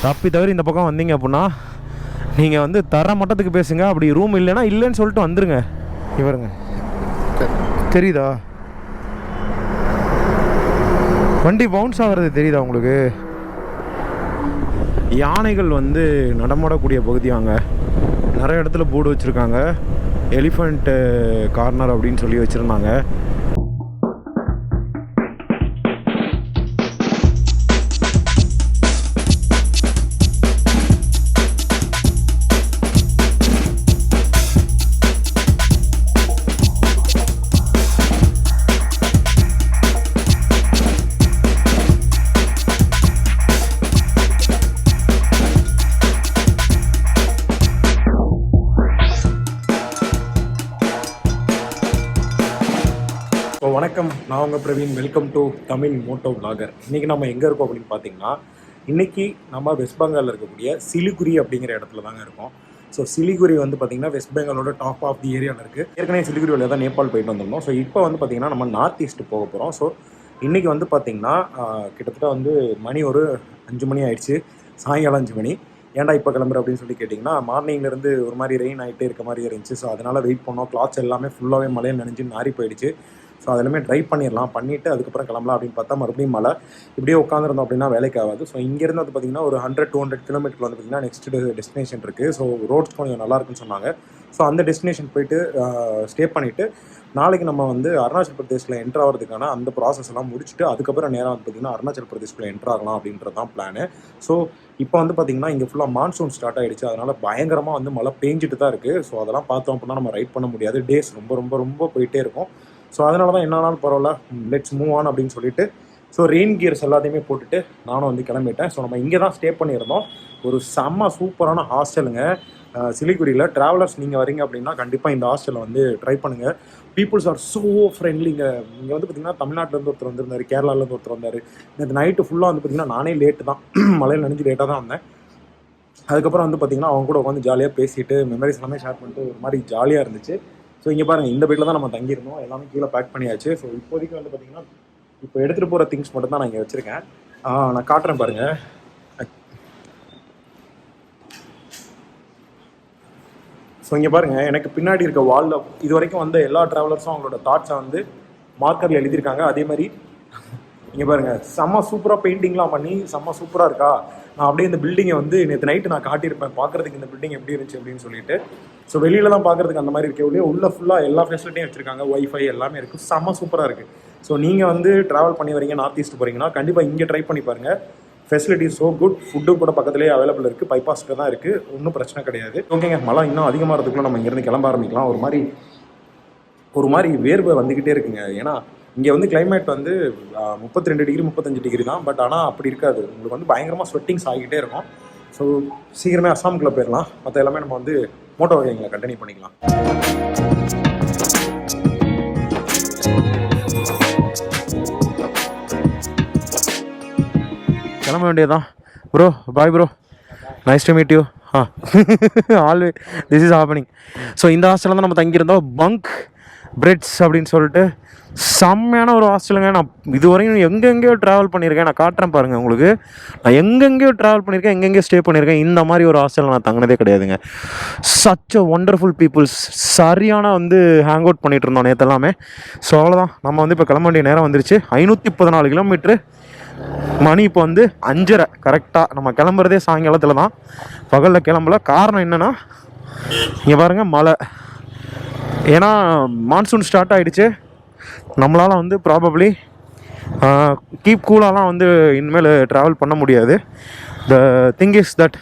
தப்பி தவிர இந்த பக்கம் வந்தீங்க அப்படின்னா நீங்கள் வந்து தர மட்டத்துக்கு பேசுங்க. அப்படி ரூம் இல்லைன்னா இல்லைன்னு சொல்லிட்டு வந்துடுங்க. இவருங்க தெரியுதா வண்டி பவுன்ஸ் ஆகிறது தெரியுதா உங்களுக்கு? யானைகள் வந்து நடமாடக்கூடிய பகுதி வாங்க. நிறைய இடத்துல போர்டு வச்சுருக்காங்க. எலிஃபண்ட் கார்னர் அப்படின்னு சொல்லி வச்சுருந்தாங்க. வணக்கம், நான் உங்கள் Praveen. Welcome to Tamil moto vlogger. இன்றைக்கி நம்ம எங்கே இருக்கோம் அப்படின்னு பார்த்தீங்கன்னா, இன்றைக்கி நம்ம வெஸ்ட் பெங்காலில் இருக்கக்கூடிய சிலிகுரி அப்படிங்கிற இடத்துல தாங்க இருக்கோம். ஸோ சிலிகுரி வந்து பார்த்திங்கன்னா வெஸ்ட் பெங்காலோட டாப் ஆஃப் தி ஏரியாவில் இருக்குது. ஏற்கனவே சிலிகுரி வழியாக தான் நேபாள் போயிட்டு வந்திருந்தோம். ஸோ இப்போ வந்து பார்த்திங்கன்னா நம்ம நார்த் ஈஸ்ட் போக போகிறோம். ஸோ இன்றைக்கி வந்து பார்த்திங்கன்னா கிட்டத்தட்ட வந்து மணி ஒரு 5 மணி ஆயிடுச்சு. சாயங்காலம் 5 மணி. ஏன்டா இப்போ கிளம்புற அப்படின்னு சொல்லி கேட்டிங்கன்னா, மார்னிங்லேருந்து ஒரு மாதிரி ரெயின் ஆகிட்டே இருக்க மாதிரி இருந்துச்சு. ஸோ அதனால் வெயிட் பண்ணோம். கிளாத்ஸ் எல்லாமே ஃபுல்லாகவே மழையை நனைஞ்சு நாரி போயிடுச்சு. ஸோ அதெல்லாமே ட்ரை பண்ணிடலாம், பண்ணிவிட்டு அதுக்கப்புறம் கிளம்பலாம் அப்படின்னு பார்த்தா மறுபடியும் மழை. இப்படியே உட்காந்துருந்தோம் அப்படின்னா வேலைக்கு ஆகாது. ஸோ இங்கேருந்து வந்து பார்த்திங்கன்னா ஒரு 100-200 கிலோமீட்டர் வந்து பார்த்திங்கன்னா நெக்ஸ்ட் டெஸ்டினேஷன் இருக்குது. ஸோ ரோட்ஸ் கொஞ்சம் நல்லாயிருக்குன்னு சொன்னாங்க. ஸோ அந்த டெஸ்டினேஷன் போயிட்டு ஸ்டே பண்ணிவிட்டு நாளைக்கு நம்ம வந்து அருணாச்சல் பிரதேஷில் என்ட்ரு ஆகிறதுக்கான அந்த ப்ராசஸ் எல்லாம் முடிச்சுட்டு அதுக்கப்புறம் நேராக வந்து பார்த்திங்கன்னா அருணாச்சல் பிரதேஷ்குள்ளே என்ட்ரு ஆகலாம் அப்படின்றது தான் பிளானு. ஸோ இப்போ வந்து பார்த்திங்கன்னா இங்கே ஃபுல்லாக மான்சூன் ஸ்டார்ட் ஆகிடுச்சு. அதனால் பயங்கரமாக வந்து மழை பேஞ்சிட்டு தான் இருக்குது. ஸோ அதெல்லாம் பார்த்தோம் அப்படின்னா நம்ம ரைட் பண்ண முடியாது. டேஸ் ரொம்ப ரொம்ப ரொம்ப போயிட்டே இருக்கும். ஸோ அதனால தான் என்னாலும் பரவாயில்ல, லெட்ஸ் மூவ் ஆன் அப்படின்னு சொல்லிட்டு ஸோ ரெயின் கியர்ஸ் எல்லாத்தையுமே போட்டுட்டு நானும் வந்து கிளம்பிட்டேன். ஸோ நம்ம இங்கே தான் ஸ்டே பண்ணியிருந்தோம். ஒரு செம்ம சூப்பரான ஹாஸ்டலுங்க சிலிகுரியில். ட்ராவலர்ஸ் நீங்கள் வரீங்க அப்படின்னா கண்டிப்பாக இந்த ஹாஸ்டலை வந்து ட்ரை பண்ணுங்கள். பீப்புள்ஸ் ஆர் ஸோ ஃப்ரெண்ட்லிங்க. இங்கே வந்து பார்த்திங்கன்னா தமிழ்நாட்டிலேருந்து ஒருத்தர் வந்திருந்தார், கேரளாலேருந்து ஒருத்தர் வந்தார். இந்த நைட்டு ஃபுல்லாக வந்து பார்த்திங்கன்னா நானே லேட்டு தான், மழையில் நனைஞ்சு லேட்டாக தான் வந்தேன். அதுக்கப்புறம் வந்து பார்த்திங்கன்னா அவங்க கூட உட்காந்து ஜாலியாக பேசிட்டு மெமரிஸ் எல்லாமே ஷேர் பண்ணிட்டு ஒரு மாதிரி ஜாலியாக இருந்துச்சு. ஸோ இங்கே பாருங்கள், இந்த பைக்கில் தான் நம்ம தங்கியிருந்தோம். எல்லாமே கீழே பேக் பண்ணியாச்சு. ஸோ இப்போதைக்கு வந்து பார்த்திங்கன்னா இப்போ எடுத்துகிட்டு போகிற திங்ஸ் மட்டும் தான் நான் இங்கே வச்சுருக்கேன். நான் காட்டுறேன் பாருங்கள். ஸோ இங்கே பாருங்கள், எனக்கு பின்னாடி இருக்க வாலில் இது வரைக்கும் வந்து எல்லா ட்ராவலர்ஸும் அவங்களோட தாட்ஸை வந்து மார்க்கரில் எழுதியிருக்காங்க. அதே மாதிரி இங்கே பாருங்கள், செம்ம சூப்பராக பெயிண்டிங்லாம் பண்ணி செம்ம சூப்பராக இருக்கா. நான் அப்படியே இந்த பில்டிங்கை வந்து நேற்று நைட்டு நான் காட்டியிருப்பேன் பார்க்குறதுக்கு இந்த பில்டிங் எப்படி இருந்துச்சு அப்படின்னு சொல்லிட்டு. ஸோ வெளியிலலாம் பார்க்குறதுக்கு அந்த மாதிரி இருக்கே, உள்ள ஃபுல்லாக எல்லா ஃபெசிலிட்டியும் வச்சுருக்காங்க. ஒய்ஃபை எல்லாமே இருக்குது. செம்ம சூப்பராக இருக்குது. ஸோ நீங்கள் வந்து ட்ராவல் பண்ணி வரீங்க, நார்த் ஈஸ்ட் போகிறீங்கன்னா கண்டிப்பாக இங்கே ட்ரை பண்ணி பாருங்கள். Facility so good. ஃபுட்டும் கூட பக்கத்துலேயே அவைலபிள் இருக்குது. பைபாஸ்க்கு தான் இருக்குது. ஒன்றும் பிரச்சனை கிடையாது. ஓகேங்க, மழை இன்னும் அதிகமாகிறதுக்குள்ள நம்ம இங்கேருந்து கிளம்ப ஆரம்பிக்கலாம். ஒரு மாதிரி வேர்வை வந்துக்கிட்டே இருக்குங்க. ஏன்னா இங்கே வந்து கிளைமேட் வந்து 32 டிகிரி 35 டிகிரி தான். பட் ஆனால் அப்படி இருக்காது. உங்களுக்கு வந்து பயங்கரமாக ஸ்வெட்டிங்ஸ் ஆகிக்கிட்டே இருக்கும். ஸோ சீக்கிரமே அஸ்ஸாமுக்குள்ளே போயிடலாம். மற்ற எல்லாமே நம்ம வந்து மோட்டோ வகைகளை கண்டினியூ பண்ணிக்கலாம். கிளம்ப வேண்டியதான் bro. Bye bro, nice to meet you. Always this is happening. So இந்த ஹாஸ்டலில் தான் நம்ம தங்கியிருந்தோம். பங்க் பிரெட்ஸ் அப்படின்னு சொல்லிட்டு செம்மையான ஒரு ஹாஸ்டலுங்க. நான் இதுவரையும் எங்கெங்கேயோ ட்ராவல் பண்ணியிருக்கேன். நான் காட்டுறேன் பாருங்கள் உங்களுக்கு. நான் எங்கெங்கேயோ ட்ராவல் பண்ணியிருக்கேன், எங்கெங்கேயோ ஸ்டே பண்ணியிருக்கேன். இந்த மாதிரி ஒரு ஹாஸ்டலில் நான் தங்கினதே கிடையாதுங்க. Such a wonderful peoples. சரியான வந்து ஹேங் அவுட் பண்ணிகிட்டு இருந்தோம் நேற்று எல்லாமே. ஸோ அவ்வளோதான், நம்ம வந்து இப்போ கிளம்ப வேண்டிய நேரம் வந்துருச்சு. 514 கிலோமீட்ரு. மணி இப்போ வந்து 5:30 கரெக்டாக. நம்ம கிளம்புறதே சாயங்காலத்தில் தான், பகலில் கிளம்பல. காரணம் என்னென்னா இங்கே பாருங்கள் மழை. ஏன்னா மான்சூன் ஸ்டார்ட் ஆகிடுச்சு. நம்மளால் வந்து ப்ராபப்ளி கீப் கூலாலாம் வந்து இனிமேல் ட்ராவல் பண்ண முடியாது. The thing is that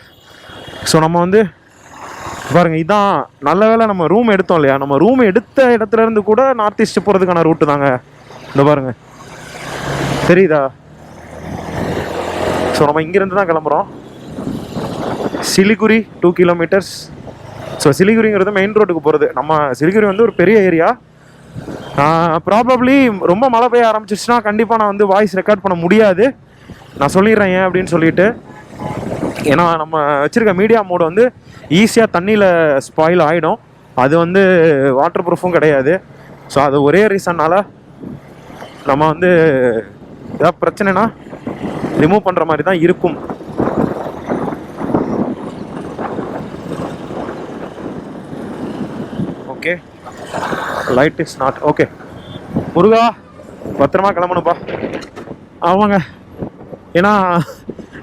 so நம்ம வந்து பாருங்கள், இதான் நல்ல வேளை நம்ம ரூம் எடுத்தோம் இல்லையா. நம்ம ரூம் எடுத்த இடத்துலேருந்து கூட நார்த் ஈஸ்ட் போகிறதுக்கான ரூட்டு தாங்க. இந்த பாருங்கள் தெரியுதா. ஸோ நம்ம இங்கேருந்து தான் கிளம்புறோம். சிலிகுரி 2 கிலோமீட்டர்ஸ். ஸோ சிலிகுரிங்கிறது மெயின் ரோட்டுக்கு போகிறது. நம்ம சிலிகுரி வந்து ஒரு பெரிய ஏரியா. ப்ராபப்ளி ரொம்ப மழை பெய்ய ஆரம்பிச்சிச்சுன்னா கண்டிப்பாக நான் வந்து வாய்ஸ் ரெக்கார்ட் பண்ண முடியாது. நான் சொல்லிடுறேன் ஏன் அப்படின்னு சொல்லிட்டு. ஏன்னா நம்ம வச்சுருக்க மீடியா மோடு வந்து ஈஸியாக தண்ணியில் ஸ்பாயில் ஆகிடும். அது வந்து வாட்டர் ப்ரூஃபும் கிடையாது. ஸோ அது ஒரே ரீசன்னால் நம்ம வந்து ஏதாவது பிரச்சனைனா ரிமூவ் பண்ணுற மாதிரி தான் இருக்கும். Light is not okay. முருகா பத்திரமா கிளம்பணுப்பா. ஆமாங்க, ஏன்னா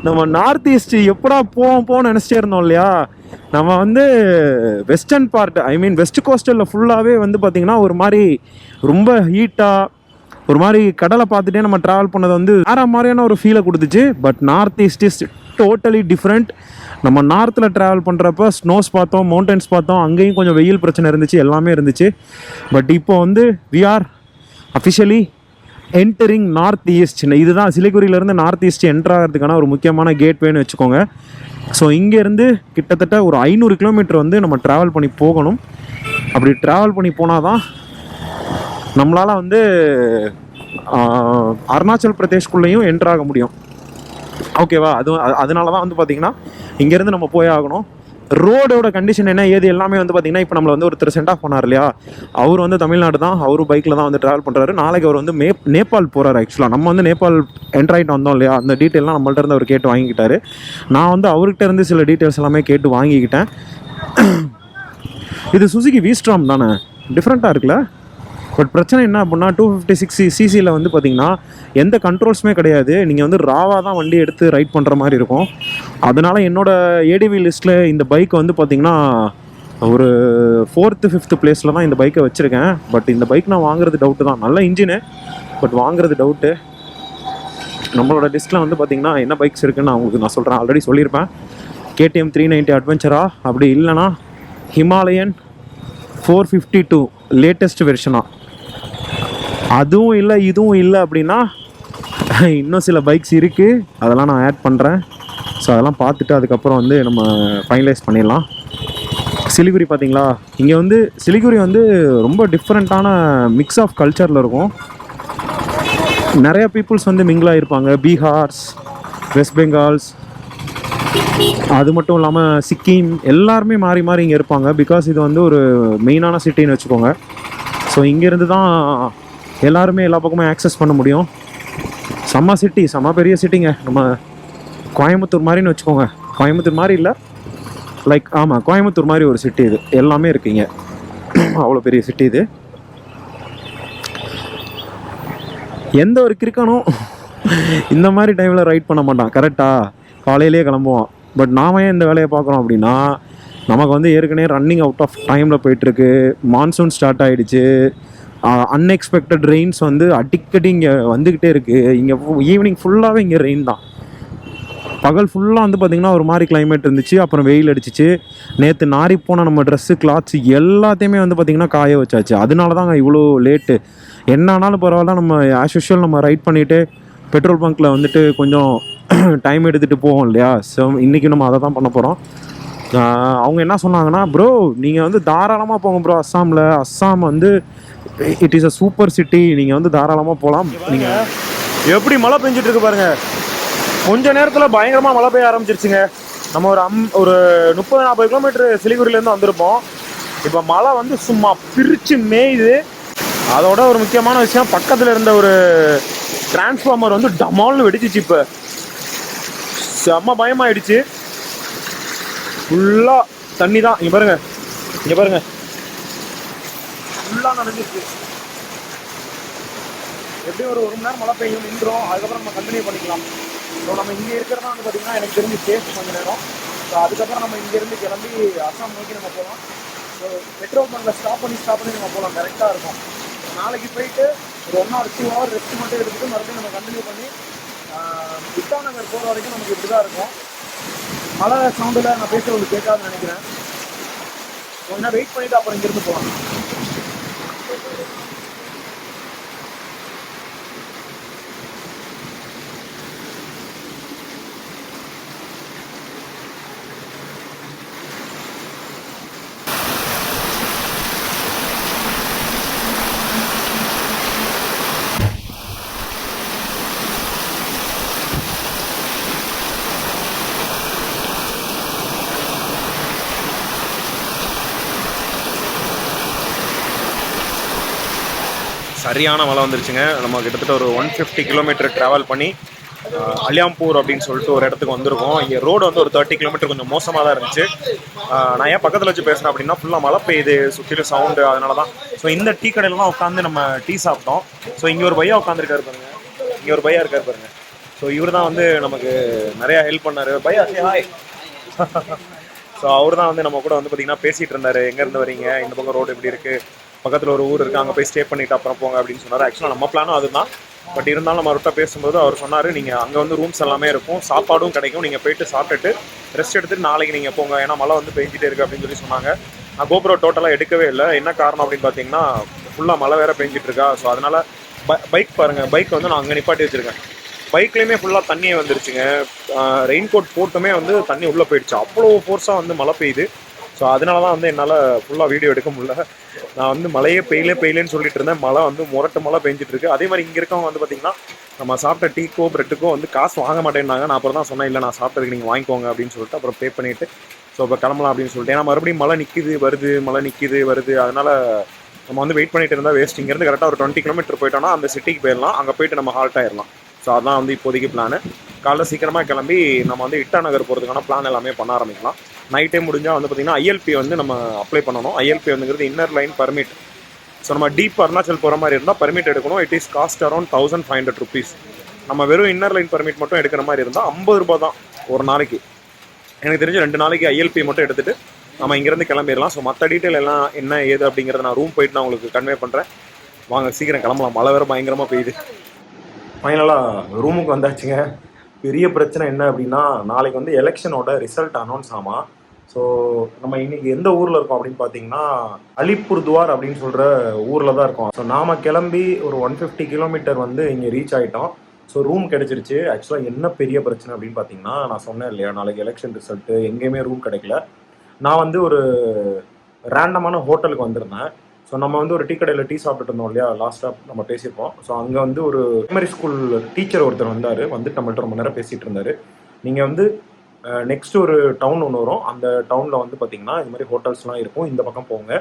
நம்ம நார்த் ஈஸ்ட் எப்படா போவோம்னு நினச்சிட்டே இருந்தோம் இல்லையா. நம்ம வந்து வெஸ்டர்ன் பார்ட், ஐ மீன் வெஸ்ட் கோஸ்டலில் ஃபுல்லாகவே வந்து பார்த்திங்கன்னா ஒரு மாதிரி ரொம்ப ஹீட்டாக ஒரு மாதிரி கடலை பார்த்துட்டே நம்ம ட்ராவல் பண்ணது வந்து வேறு மாதிரியான ஒரு ஃபீலை கொடுத்துச்சு. But north east is totally different. நம்ம நார்த்தில் ட்ராவல் பண்ணுறப்ப ஸ்னோஸ் பார்த்தோம், மவுண்டன்ஸ் பார்த்தோம், அங்கேயும் கொஞ்சம் வெயில் பிரச்சனை இருந்துச்சு, எல்லாமே இருந்துச்சு. பட் இப்போ வந்து we are officially entering north east. இதுதான் சிலிகுரியிலேருந்து நார்த் ஈஸ்ட் என்டர் ஆகிறதுக்கான ஒரு முக்கியமான கேட்வேன்னு வச்சுக்கோங்க. ஸோ இங்கேருந்து கிட்டத்தட்ட ஒரு 500 கிலோமீட்டர் வந்து நம்ம ட்ராவல் பண்ணி போகணும். அப்படி ட்ராவல் பண்ணி போனால் தான் நம்மளால் வந்து அருணாச்சல் பிரதேஷ்குள்ளேயும் என்டர் ஆக முடியும். ஓகேவா? அதனால தான் வந்து பார்த்திங்கன்னா இங்கேருந்து நம்ம போய் ஆகணும். ரோடோட கண்டிஷன் என்ன ஏது எல்லாமே வந்து பார்த்திங்கன்னா இப்போ நம்மளை வந்து ஒருத்தர் சென்ட் ஆஃப் பண்ணார் இல்லையா, அவர் வந்து தமிழ்நாடு தான், அவரும் பைக்கில் தான் வந்து ட்ராவல் பண்ணுறாரு. நாளைக்கு அவர் வந்து நேபாள் போகிறாரு. ஆக்சுவலாக நம்ம வந்து நேபாள் என்டர் ஆகிட்டு வந்தோம் இல்லையா, அந்த டீட்டெயிலாம் நம்மள்ட்ட இருந்து அவர் கேட்டு வாங்கிக்கிட்டாரு. நான் வந்து அவர்கிட்ட இருந்து சில டீட்டெயில்ஸ் எல்லாமே கேட்டு வாங்கிக்கிட்டேன். இது சுசுகி வீஸ்ட்ராம் தானே, டிஃப்ரெண்ட்டாக இருக்குல்ல. பட் பிரச்சனை என்ன அப்படின்னா 256 சிசியில் வந்து பார்த்திங்கன்னா எந்த கண்ட்ரோல்ஸுமே கிடையாது. நீங்கள் வந்து ராவாக தான் வண்டி எடுத்து ரைட் பண்ணுற மாதிரி இருக்கும். அதனால் என்னோடய ஏடிவி லிஸ்ட்டில் இந்த பைக் வந்து பார்த்திங்கன்னா ஒரு 4th 5th பிளேஸில் தான் இந்த பைக்கை வச்சுருக்கேன். பட் இந்த பைக் நான் வாங்குறது டவுட்டு தான். நல்ல இன்ஜினு, பட் வாங்குறது டவுட்டு. நம்மளோட லிஸ்ட்டில் வந்து பார்த்திங்கன்னா என்ன பைக்ஸ் இருக்குதுன்னு நான் சொல்கிறேன். ஆல்ரெடி சொல்லியிருப்பேன். KTM 390 அட்வென்ச்சரா, அப்படி இல்லைனா ஹிமாலயன் 452 லேட்டஸ்ட் வெர்ஷனா, அதுவும் இல்லை இதுவும் இல்லை அப்படின்னா இன்னும் சில பைக்ஸ் இருக்குது, அதெல்லாம் நான் ஆட் பண்ணுறேன். ஸோ அதெல்லாம் பார்த்துட்டு அதுக்கப்புறம் வந்து நம்ம ஃபைனலைஸ் பண்ணிடலாம். சிலிகுரி பார்த்தீங்களா, இங்கே வந்து சிலிகுரி வந்து ரொம்ப டிஃப்ரெண்ட்டான மிக்ஸ் ஆஃப் கல்ச்சரில் இருக்கும். நிறைய பீப்புள்ஸ் வந்து மிங்கிளாக இருப்பாங்க. பீகார்ஸ், வெஸ்ட் பெங்கால்ஸ், அது மட்டும் இல்லாமல் சிக்கிம், எல்லாருமே மாறி மாறி இங்கே இருப்பாங்க. பிகாஸ் இது வந்து ஒரு மெயினான சிட்டின்னு வச்சுக்கோங்க. ஸோ இங்கேருந்து தான் எல்லாருமே எல்லா பக்கமும் ஆக்சஸ் பண்ண முடியும். செம்ம சிட்டி, செம்ம பெரிய சிட்டிங்க. நம்ம கோயம்புத்தூர் மாதிரின்னு வச்சுக்கோங்க. கோயம்புத்தூர் மாதிரி இல்லை, லைக் ஆமாம் கோயம்புத்தூர் மாதிரி ஒரு சிட்டி இது. எல்லாமே இருக்குங்க, அவ்வளோ பெரிய சிட்டி இது. எந்த ஒரு கிறுக்கனும் இந்த மாதிரி டைமில் ரைட் பண்ண மாட்டான். கரெக்டாக காலையிலே கிளம்புவான். பட் நாம் ஏன் இந்த வேலையை பார்க்குறோம் அப்படின்னா, நமக்கு வந்து ஏற்கனவே ரன்னிங் அவுட் ஆஃப் டைமில் போயிட்டுருக்கு. மான்சூன் ஸ்டார்ட் ஆகிடுச்சு. அன்எக்ஸ்பெக்டட் ரெயின்ஸ் வந்து அடிக்கடி இங்கே வந்துக்கிட்டே இருக்குது. இங்கே ஈவினிங் ஃபுல்லாகவே இங்கே ரெயின் தான். பகல் ஃபுல்லாக வந்து பார்த்திங்கன்னா ஒரு மாதிரி கிளைமேட் இருந்துச்சு. அப்புறம் வெயில் அடிச்சிச்சு. நேற்று நாரி போன நம்ம ட்ரெஸ்ஸு, கிளாத்ஸ் எல்லாத்தையுமே வந்து பார்த்திங்கன்னா காய வச்சாச்சு. அதனால தாங்க இவ்வளோ லேட்டு. என்ன ஆனாலும் பரவாயில்ல, நம்ம ஆஸ் யூஷுவல் நம்ம ரைட் பண்ணிவிட்டு பெட்ரோல் பங்க்கில் வந்துட்டு கொஞ்சம் டைம் எடுத்துகிட்டு போவோம் இல்லையா. ஸோ இன்றைக்கி நம்ம அதை தான் பண்ண போகிறோம். அவங்க என்ன சொன்னாங்கன்னா, ப்ரோ நீங்கள் வந்து தாராளமாக போங்க ப்ரோ, அஸ்ஸாம் வந்து it is a super city, நீங்கள் வந்து தாராளமாக போகலாம். நீங்கள் எப்படி மழை பெஞ்சிட்ருக்கு பாருங்கள். கொஞ்ச நேரத்தில் பயங்கரமாக மழை பெய்ய ஆரம்பிச்சிருச்சுங்க. நம்ம ஒரு 30-40 கிலோமீட்டர் சிலிகுரியிலேருந்து வந்திருப்போம். இப்போ மழை வந்து சும்மா பிரித்து மேயுது. அதோட ஒரு முக்கியமான விஷயம், பக்கத்தில் இருந்த ஒரு டிரான்ஸ்ஃபார்மர் வந்து டமால்னு வெடிச்சிச்சு. இப்போ செம்ம பயமாயிடுச்சு. ஃபுல்லாக தண்ணி தான். இங்கே பாருங்கள் ஃபுல்லாக நனைஞ்சிச்சு. எப்படியும் ஒரு மணி நேரம் மழை பெய்யும், நின்றோம். அதுக்கப்புறம் நம்ம கண்டினியூ பண்ணிக்கலாம். ஸோ நம்ம இங்கே இருக்கிறதா வந்து பார்த்திங்கன்னா எனக்கு தெரிஞ்சு சேஃப் கொஞ்சம் நேரம். ஸோ அதுக்கப்புறம் நம்ம இங்கேருந்து கிளம்பி அஸ்ஸாம் நோக்கி நம்ம போகலாம். ஸோ பெட்ரோல் பங்கில் ஸ்டாப் பண்ணி நம்ம போகலாம். கரெக்டாக இருக்கும். நாளைக்கு போயிட்டு ஒரு 1 or 2 hour ரெஸ்ட் மட்டும் எடுத்துகிட்டு மறுபடியும் நம்ம கண்டினியூ பண்ணி இட்டாநகர் போகிற வரைக்கும் நமக்கு இப்படி தான் இருக்கும். மழை சவுண்டில் நான் பேசுகிறது கேட்காதுன்னு நினைக்கிறேன். கொஞ்சம் வெயிட் பண்ணிவிட்டு அப்புறம் இங்கேருந்து போகலாம். சரியான மழை வந்துருச்சுங்க. நம்ம கிட்டத்தட்ட ஒரு 150 கிலோமீட்டர் ட்ராவல் பண்ணி அலியாம்பூர் அப்படின்னு சொல்லிட்டு ஒரு இடத்துக்கு வந்திருக்கோம். இங்கே ரோடு வந்து ஒரு 30 கிலோமீட்டர் கொஞ்சம் மோசமாக தான் இருந்துச்சு. நான் ஏன் பக்கத்தில் வச்சு பேசினேன் அப்படின்னா ஃபுல்லாக மழை பெய்யுது, சுற்றிலும் சவுண்டு, அதனால தான். ஸோ இந்த டீ கடையில் தான் உட்காந்து நம்ம டீ சாப்பிட்டோம். ஸோ இங்கே ஒரு பையா உட்காந்துருக்காரு பாருங்க, இங்கே ஒரு பையா இருக்காரு பாருங்க. ஸோ இவர் தான் வந்து நமக்கு நிறையா ஹெல்ப் பண்ணார். பையா ஹாய். ஸோ அவர் தான் வந்து நம்ம கூட வந்து பார்த்தீங்கன்னா பேசிகிட்டு இருந்தார். எங்கேருந்து வரீங்க, இந்த பக்கம் ரோடு எப்படி இருக்குது, பக்கத்தில் ஒரு ஊர் இருக்குது, அங்கே போய் ஸ்டே பண்ணிவிட்டு அப்புறம் போங்க அப்படின்னு சொன்னார். ஆக்சுவலாக நம்ம பிளானும் அதுதான். பட் இருந்தாலும் நம்ம அவர்கிட்ட பேசும்போது அவர் சொன்னார், நீங்கள் அங்கே வந்து ரூம்ஸ் எல்லாமே இருக்கும், சாப்பாடும் கிடைக்கும், நீங்கள் போயிட்டு சாப்பிட்டுட்டு ரெஸ்ட் எடுத்துட்டு நாளைக்கு நீங்கள் போங்க, ஏன்னா மழை வந்து பெஞ்சிட்டே இருக்குது அப்படின்னு சொல்லி சொன்னாங்க. நான் கோப்ரோ டோட்டலாக எடுக்கவே இல்லை. என்ன காரணம் அப்படின்னு பார்த்தீங்கன்னா ஃபுல்லாக மழை வேறு பெஞ்சிட்டு இருக்கா. ஸோ அதனால் பைக் பாருங்கள், பைக் வந்து நான் அங்கே நிப்பாட்டி வச்சுருக்கேன். பைக்லேயுமே ஃபுல்லாக தண்ணியே வந்துருச்சுங்க. ரெயின் கோட் போட்டுமே வந்து தண்ணி உள்ளே போயிடுச்சு. அவ்வளோ ஃபோர்ஸாக வந்து மழை பெய்யுது. ஸோ அதனால தான் வந்து என்னால் ஃபுல்லாக வீடியோ எடுக்க முடியல. நான் வந்து மழையே பெய்யலேன்னு சொல்லிட்டு இருந்தேன். மழை வந்து முரட்டு மழை பெஞ்சிட்டு இருக்கு. அதே மாதிரி இங்கே இருக்கவங்க வந்து பார்த்தீங்கன்னா நம்ம சாப்பிட்ட டீக்கோ பிரெட்டுக்கோ வந்து காசு வாங்க மாட்டேன்னாங்க. நான் அப்புறம் தான் சொன்னேன், இல்லை நான் சாப்பிட்டதுக்கு நீங்கள் வாங்கிக்கோங்க அப்படின்னு சொல்லிட்டு அப்புறம் பே பண்ணிவிட்டு ஸோ இப்போ கிளம்பலாம் அப்படின்னு சொல்லிட்டு. ஏன்னா மறுபடியும் மழை நிற்கிது வருது, மழை நிற்கிது வருது, அதனால் நம்ம வந்து வெயிட் பண்ணிட்டு இருந்தால் வேஸ்ட். இங்கேருந்து கரெக்டாக ஒரு 20 கிலோமீட்டர் போயிட்டோம்னா அந்த சிட்டிக்கு போயிடலாம். அங்கே போயிட்டு நம்ம ஹால்ட் ஆயிடலாம். ஸோ அதான் வந்து இப்போதைக்கு பிளானு. காலைல சீக்கிரமாக கிளம்பி நம்ம வந்து இட்டா நகர் போகிறதுக்கான பிளான் எல்லாமே பண்ண ஆரம்பிக்கலாம். நைட்டே முடிஞ்சால் வந்து பார்த்திங்கன்னா ஐஎல்பி வந்து நம்ம அப்ளை பண்ணணும். ஐஎல்பி வந்துங்கிறது இன்னர் லைன் பர்மிட். ஸோ நம்ம டீப் அருணாச்சல் போகிற மாதிரி இருந்தால் பர்மிட் எடுக்கணும். It is cost around 1500 rupees. நம்ம வெறும் இன்னர் லைன் பர்மிட் மட்டும் எடுக்கிற மாதிரி இருந்தால் 50 ரூபா தான் ஒரு நாளைக்கு. எனக்கு தெரிஞ்சு 2 நாளைக்கு ஐஎல்பி மட்டும் எடுத்துகிட்டு நம்ம இங்கேருந்து கிளம்பிடலாம். ஸோ மற்ற டீட்டெயில் எல்லாம் என்ன ஏது அப்படிங்கிறத நான் ரூம் போயிட்டு நான் உங்களுக்கு கன்வே பண்ணுறேன். வாங்க சீக்கிரம் கிளம்பலாம். மழை வேறு பயங்கரமாக பெய்யுது. ஃபைனலாக ரூமுக்கு வந்தாச்சுங்க. பெரிய பிரச்சனை என்ன அப்படின்னா நாளைக்கு வந்து எலெக்ஷனோட ரிசல்ட் அனௌன்ஸ் ஆமாம். ஸோ நம்ம இன்றைக்கி எந்த ஊரில் இருக்கோம் அப்படின்னு பார்த்தீங்கன்னா அலிப்புர்துவார் அப்படின்னு சொல்கிற ஊரில் தான் இருக்கோம். ஸோ நாம் கிளம்பி ஒரு 150 கிலோமீட்டர் வந்து இங்கே ரீச் ஆகிட்டோம். ஸோ ரூம் கிடச்சிருச்சு. ஆக்சுவலாக என்ன பெரிய பிரச்சனை அப்படின்னு பார்த்தீங்கன்னா நான் சொன்னேன் இல்லையா, நாளைக்கு எலெக்ஷன் ரிசல்ட்டு, எங்கேயுமே ரூம் கிடைக்கல. நான் வந்து ஒரு ரேண்டமான ஹோட்டலுக்கு வந்திருந்தேன். ஸோ நம்ம வந்து ஒரு டீ கடையில் டீ சாப்பிட்டுட்டு இருந்தோம் இல்லையா, லாஸ்ட்டாக நம்ம பேசியிருப்போம். ஸோ அங்கே வந்து ஒரு பிரைமரி ஸ்கூல் டீச்சர் ஒருத்தர் வந்தார். வந்துட்டு நம்மள்ட்ட ரொம்ப நேரம் பேசிகிட்டு இருந்தார். நீங்கள் வந்து நெக்ஸ்ட் ஒரு டவுன் ஒன்று வரும், அந்த டவுனில் வந்து பார்த்தீங்கன்னா இது மாதிரி ஹோட்டல்ஸ்லாம் இருக்கும், இந்த பக்கம் போங்க,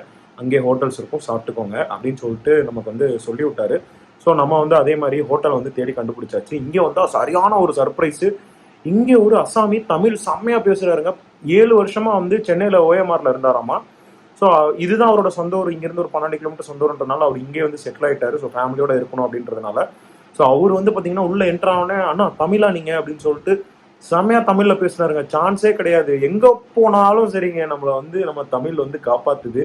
அங்கே ஹோட்டல்ஸ் இருக்கும், சாப்பிட்டுக்கோங்க அப்படின்னு சொல்லிட்டு நமக்கு வந்து சொல்லி விட்டாரு. ஸோ நம்ம வந்து அதே மாதிரி ஹோட்டல் வந்து தேடி கண்டுபிடிச்சாச்சு. இங்கே வந்தால் சரியான ஒரு சர்ப்ரைஸு. இங்கே ஒரு அசாமி தமிழ் செம்மையாக பேசுகிறாருங்க. 7 வருஷமாக வந்து சென்னையில் ஓஎம்ஆரில் இருந்தாராமா. ஸோ இதுதான் அவரோட சொந்த ஊர். இங்கேருந்து ஒரு 12 கிலோமீட்டர் சொந்த ஊர்ன்றதுனால அவர் இங்கே வந்து செட்டில் ஆகிட்டார். ஸோ ஃபேமிலியோட இருக்கணும் அப்படின்றதுனால. ஸோ அவர் வந்து பார்த்தீங்கன்னா உள்ளே என்ட்ரானே, அண்ணா தமிழா நீங்கள் அப்படின்னு சொல்லிட்டு செம்மையாக தமிழில் பேசுனாருங்க. சான்ஸே கிடையாது. எங்கே போனாலும் சரிங்க நம்மளை வந்து நம்ம தமிழ் வந்து காப்பாற்றுது.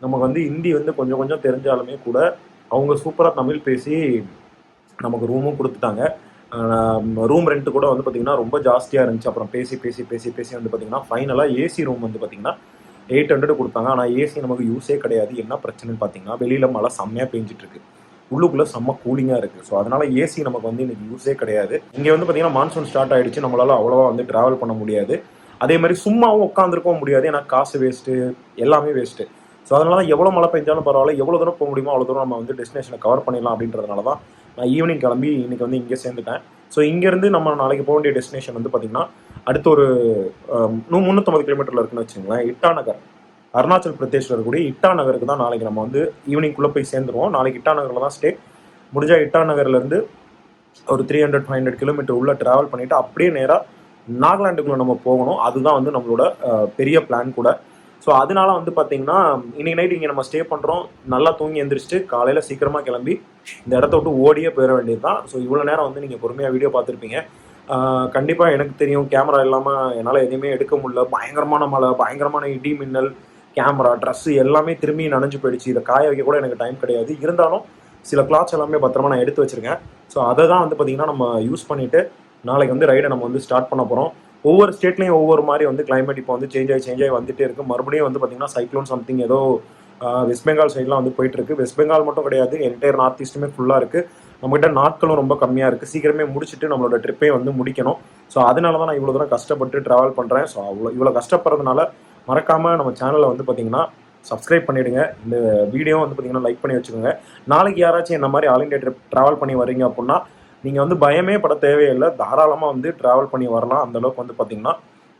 நமக்கு வந்து ஹிந்தி வந்து கொஞ்சம் கொஞ்சம் தெரிஞ்சாலுமே கூட அவங்க சூப்பராக தமிழ் பேசி நமக்கு ரூமும் கொடுத்துட்டாங்க. ரூம் ரெண்ட்டு கூட வந்து பார்த்திங்கன்னா ரொம்ப ஜாஸ்தியாக இருந்துச்சு. அப்புறம் பேசி பேசி பேசி பேசி வந்து பார்த்திங்கன்னா ஃபைனலாக ஏசி ரூம் வந்து பார்த்திங்கன்னா 800 கொடுத்தாங்க. ஆனால் ஏசி நமக்கு யூஸே கிடையாது. என்ன பிரச்சனைன்னு பார்த்தீங்கன்னா வெளியில் மழை செம்மையாக பெஞ்சிட்ருக்கு, உள்ளுக்குள்ளே செம்ம கூலிங்காக இருக்குது. ஸோ அதனால் ஏசி நமக்கு வந்து இன்றைக்கி யூஸே கிடையாது. இங்கே வந்து பார்த்திங்கன்னா மான்சூன் ஸ்டார்ட் ஆகிடுச்சு, நம்மளால் அவ்வளோவா வந்து ட்ராவல் பண்ண முடியாது. அதே மாதிரி சும்மாவும் உட்காந்துருக்கவும் முடியாது, ஏன்னா காசு வேஸ்ட்டு, எல்லாமே வேஸ்ட்டு. ஸோ அதனால தான் எவ்வளோ மழை பெஞ்சாலும் பரவாயில்ல, எவ்வளோ தூரம் போக முடியுமோ அவ்வளோ தூரம் நம்ம வந்து டெஸ்டினேஷனை கவர் பண்ணிடலாம் அப்படின்றதுனால தான் நான் ஈவினிங் கிளம்பி இன்றைக்கி வந்து இங்கே சேர்ந்துட்டேன். ஸோ இங்கேருந்து நம்ம நாளைக்கு போக வேண்டிய டெஸ்டினேஷன் வந்து பார்த்திங்கன்னா அடுத்த ஒரு 350 கிலோமீட்டரில் இருக்குன்னு வச்சுங்களேன். இட்டா நகர், அருணாச்சல் பிரதேஷில் இருக்கக்கூடிய இட்டா நகருக்கு தான் நாளைக்கு நம்ம வந்து ஈவினிங்குள்ளே போய் சேர்ந்துருவோம். நாளைக்கு இட்டா நகரில் தான் ஸ்டே. முடிஞ்சால் இட்டா நகர்லேருந்து ஒரு 300-500 கிலோமீட்டர் உள்ளே ட்ராவல் பண்ணிவிட்டு அப்படியே நேராக நாகாலாண்டுக்குள்ளே நம்ம போகணும். அதுதான் வந்து நம்மளோட பெரிய பிளான் கூட. ஸோ அதனால வந்து பார்த்தீங்கன்னா இன்றைக்கி நைட் இங்கே நம்ம ஸ்டே பண்ணுறோம். நல்லா தூங்கி எழுந்திரிச்சிட்டு காலையில் சீக்கிரமாக கிளம்பி இந்த இடத்த விட்டு ஓடியே போயிட வேண்டியது தான். ஸோ இவ்வளோ நேரம் வந்து நீங்கள் பொறுமையாக வீடியோ பார்த்துருப்பீங்க. கண்டிப்பாக எனக்கு தெரியும் கேமரா இல்லாமல் என்னால் எதுவுமே எடுக்க முடியல. பயங்கரமான மழை, பயங்கரமான இடி மின்னல், கேமரா, ட்ரெஸ்ஸு எல்லாமே திரும்பி நனைஞ்சு போயிடுச்சு. இதை காய வைக்க கூட எனக்கு டைம் கிடையாது. இருந்தாலும் சில கிளாத்ஸ் எல்லாமே பத்திரமா நான் எடுத்து வச்சுருக்கேன். ஸோ அதை தான் வந்து பார்த்திங்கன்னா நம்ம யூஸ் பண்ணிவிட்டு நாளைக்கு வந்து ரைடை நம்ம வந்து ஸ்டார்ட் பண்ண போகிறோம். ஒவ்வொரு ஸ்டேட்லேயும் ஒவ்வொரு மாதிரி வந்து கிளைமேட் இப்போ வந்து சேஞ்ச் ஆகி வந்துகிட்டே இருக்குது. மறுபடியும் வந்து பார்த்திங்கன்னா சைக்ளோன் சம்திங் ஏதோ வெஸ்ட் பெங்கால் சைட்லாம் வந்து போயிட்டுருக்கு. வெஸ்ட் பெங்கால் மட்டும் கிடையாது, என்டையர் நார்த் ஈஸ்ட்டுமே ஃபுல்லாக இருக்குது. நம்மகிட்ட நாட்களும் ரொம்ப கம்மியாக இருக்குது. சீக்கிரமே முடிச்சுட்டு நம்மளோட ட்ரிப்பே வந்து முடிக்கணும். ஸோ அதனால தான் நான் இவ்வளோ தூரம் கஷ்டப்பட்டு ட்ராவல் பண்ணுறேன். ஸோ இவ்வளோ கஷ்டப்படுறதுனால மறக்காமல் நம்ம சேனலை வந்து பார்த்திங்கன்னா சப்ஸ்கிரைப் பண்ணிவிடுங்க. இந்த வீடியோ வந்து பார்த்திங்கன்னா லைக் பண்ணி வச்சுக்கோங்க. நாளைக்கு யாராச்சும் என்ன மாதிரி ஆல் இண்டியா ட்ரிப் ட்ராவல் பண்ணி வரீங்க அப்படின்னா நீங்கள் வந்து பயமே பட தேவையில்லை, தாராளமாக வந்து ட்ராவல் பண்ணி வரலாம். அந்தளவுக்கு வந்து பார்த்திங்கன்னா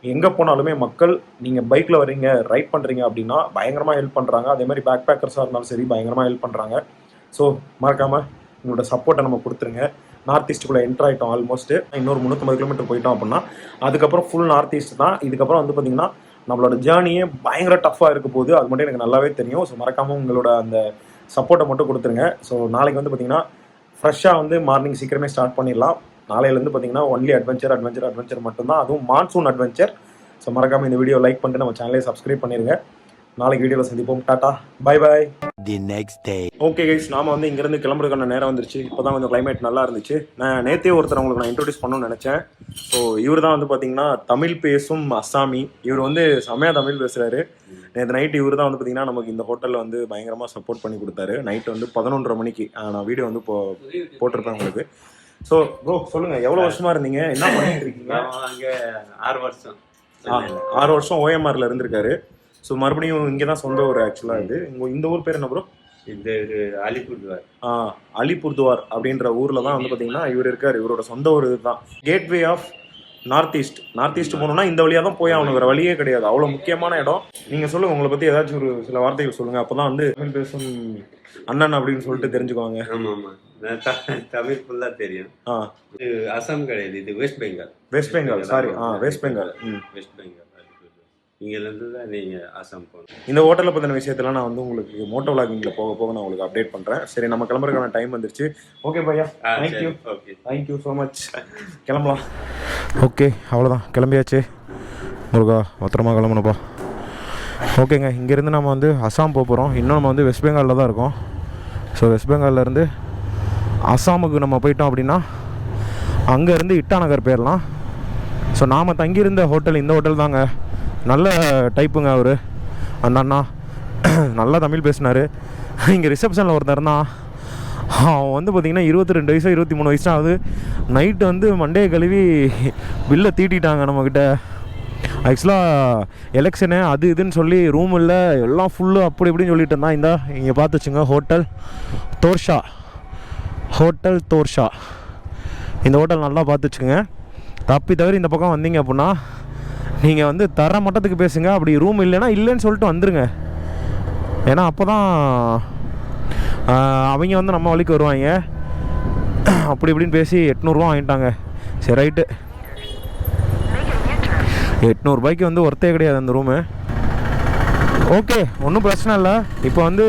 எங்கே போனாலுமே மக்கள், நீங்கள் பைக்கில் வரீங்க, ரைட் பண்ணுறீங்க அப்படின்னா பயங்கரமாக ஹெல்ப் பண்ணுறாங்க. அதே மாதிரி பேக் பேக்கர்ஸாக இருந்தாலும் சரி பயங்கரமாக ஹெல்ப் பண்ணுறாங்க. ஸோ மறக்காமல் உங்களோட சப்போர்ட்டை நம்ம கொடுத்துருங்க. நார்த் ஈஸ்ட்டுக்குள்ளே என்ட்ரு ஆகிட்டோம். ஆல்மோஸ்ட் இன்னொரு 350 கிலோமீட்டர் போயிட்டோம் அப்படின்னா அதுக்கப்புறம் ஃபுல் நார்த் ஈஸ்ட் தான். இதுக்கப்புறம் வந்து பார்த்தீங்கன்னா நம்மளோட ஜேர்னியே பயங்கர டஃப்பாக இருக்க போகுது. அது மட்டும் எனக்கு நல்லாவே தெரியும். ஸோ மறக்காமல் உங்களோட அந்த சப்போர்ட்டை மட்டும் கொடுத்துருங்க. ஸோ நாளைக்கு வந்து பார்த்தீங்கன்னா ஃப்ரெஷ்ஷாக வந்து மார்னிங் சீக்கிரமே ஸ்டார்ட் பண்ணிடலாம். நாளையிலேருந்து பார்த்தீங்கன்னா ஒன்லி அட்வென்ச்சர் மட்டும்தான், அதுவும் மான்சூன் அட்வென்ச்சர். ஸோ மறக்காமல் இந்த வீடியோ லைக் பண்ணிட்டு நம்ம சேனலை சப்ஸ்கிரைப் பண்ணிடுங்க. நாளைக்கு வீடியோவில் சந்திப்போம். Tata, bye bye. The next day. Okay guys, நாம வந்து இங்கேருந்து கிளம்புறதுக்கான நேரம் வந்துருச்சு. இப்போ தான் கொஞ்சம் கிளைமேட் நல்லா இருந்துச்சு. நான் நேற்றே ஒருத்தர் உங்களுக்கு நான் இன்ட்ரோடியூஸ் பண்ணணும்னு நினச்சேன். ஸோ இவர் தான் வந்து பார்த்தீங்கன்னா தமிழ் பேசும் அஸ்ஸாமி. இவர் வந்து செம்மையாக தமிழ் பேசுகிறாரு. நேற்று நைட்டு இவர் தான் வந்து பார்த்தீங்கன்னா நமக்கு இந்த ஹோட்டலில் வந்து பயங்கரமாக சப்போர்ட் பண்ணி கொடுத்தாரு. நைட்டு வந்து 11:30 மணிக்கு நான் வீடியோ வந்து போட்டிருப்பேன் உங்களுக்கு. ஸோ ப்ரோ சொல்லுங்கள், எவ்வளோ வருஷமாக இருந்தீங்க, என்ன பண்ணிட்டு இருக்கீங்க? அங்கே 6 வருஷம் 6 வருஷம் ஓஎம்ஆரில் இருந்திருக்காரு. ஸோ மறுபடியும் இங்கே தான் சொந்த ஊர் ஆக்சுவலாக. இது இந்த ஊர் பேர் என்ன ப்ரோ? இந்த அலிபுர்துவார். அலிபுர்துவார் அப்படின்ற ஊரில் தான் வந்து பார்த்தீங்கன்னா இவர் இருக்கார். இவரோட சொந்த ஊர் இதுதான். கேட்வே ஆஃப் நார்த் ஈஸ்ட் போகணுன்னா இந்த வழியாக தான் போய் அவனுக்கு வேறு வழியே கிடையாது. அவ்வளோ முக்கியமான இடம். நீங்கள் சொல்லுங்கள், உங்களை பற்றி ஏதாச்சும் ஒரு சில வார்த்தைகள் சொல்லுங்கள். அப்போ தான் வந்து தமிழ் பேசும் அண்ணன் அப்படின்னு சொல்லிட்டு தெரிஞ்சுக்குவாங்க. ஆமாம் ஆமாம், தமிழ் ஃபுல்லாக தெரியும். இது அசாம் கிடையாது, இது west Bengal. West Bengal west Bengal. இங்கேருந்து தான் நீங்கள் அசாம் போகணும். இந்த ஹோட்டலில் பற்றின விஷயத்தெல்லாம் நான் வந்து உங்களுக்கு மோட்டோ விளாகிங்கில் போக நான் உங்களுக்கு அப்டேட் பண்ணுறேன். சரி, நம்ம கிளம்புறதுக்கான டைம் வந்துருச்சு. ஓகே பையா, தேங்க்யூ ஸோ மச். கிளம்பலாம். ஓகே, அவ்வளோதான், கிளம்பியாச்சு. முருகா பத்திரமா கிளம்பணுப்பா. ஓகேங்க, இங்கேருந்து நம்ம வந்து அசாம் போக போகிறோம். இன்னும் நம்ம வந்து வெஸ்ட் பெங்காலில் தான் இருக்கோம். ஸோ வெஸ்ட் பெங்கால்லேருந்து அசாமுக்கு நம்ம போயிட்டோம் அப்படின்னா அங்கேருந்து இட்டாநகர் போயிடலாம். ஸோ நாம் தங்கியிருந்த ஹோட்டல் இந்த ஹோட்டல் தாங்க. நல்ல டைப்புங்க அவர், அந்த அண்ணா நல்லா தமிழ் பேசினார். இங்கே ரிசப்ஷனில் ஒருத்தர் இருந்தான். அவன் வந்து பார்த்திங்கன்னா 22 வயசோ 23 வயசு ஆகுது. நைட்டு வந்து மண்டையை கழுவி பில்லை தீட்டிட்டாங்க நம்மக்கிட்ட. ஆக்சுவலாக எலெக்ஷனு அது இதுன்னு சொல்லி ரூம் இல்லை, எல்லாம் ஃபுல்லு அப்படி இப்படின்னு சொல்லிட்டு இருந்தான். இந்தா இங்கே பார்த்து வச்சுங்க, ஹோட்டல் தோர்ஷா. இந்த ஹோட்டல் நல்லா பார்த்து வச்சுக்கோங்க. தப்பி தவிர இந்த பக்கம் வந்தீங்க அப்படின்னா நீங்கள் வந்து தர மட்டத்துக்கு பேசுங்க. அப்படி ரூம் இல்லைன்னா இல்லைன்னு சொல்லிட்டு வந்துடுங்க. ஏன்னா அப்போ தான் அவங்க வந்து நம்ம வழிக்கு வருவாங்க. அப்படி இப்படின்னு பேசி 800 வாங்கிட்டாங்க. சரி ரைட்டு, 800 ரூபாய்க்கு வந்து ஒர்த்தே கிடையாது அந்த ரூமு. ஓகே, ஒன்றும் பிரச்சனை இல்லை. இப்போ வந்து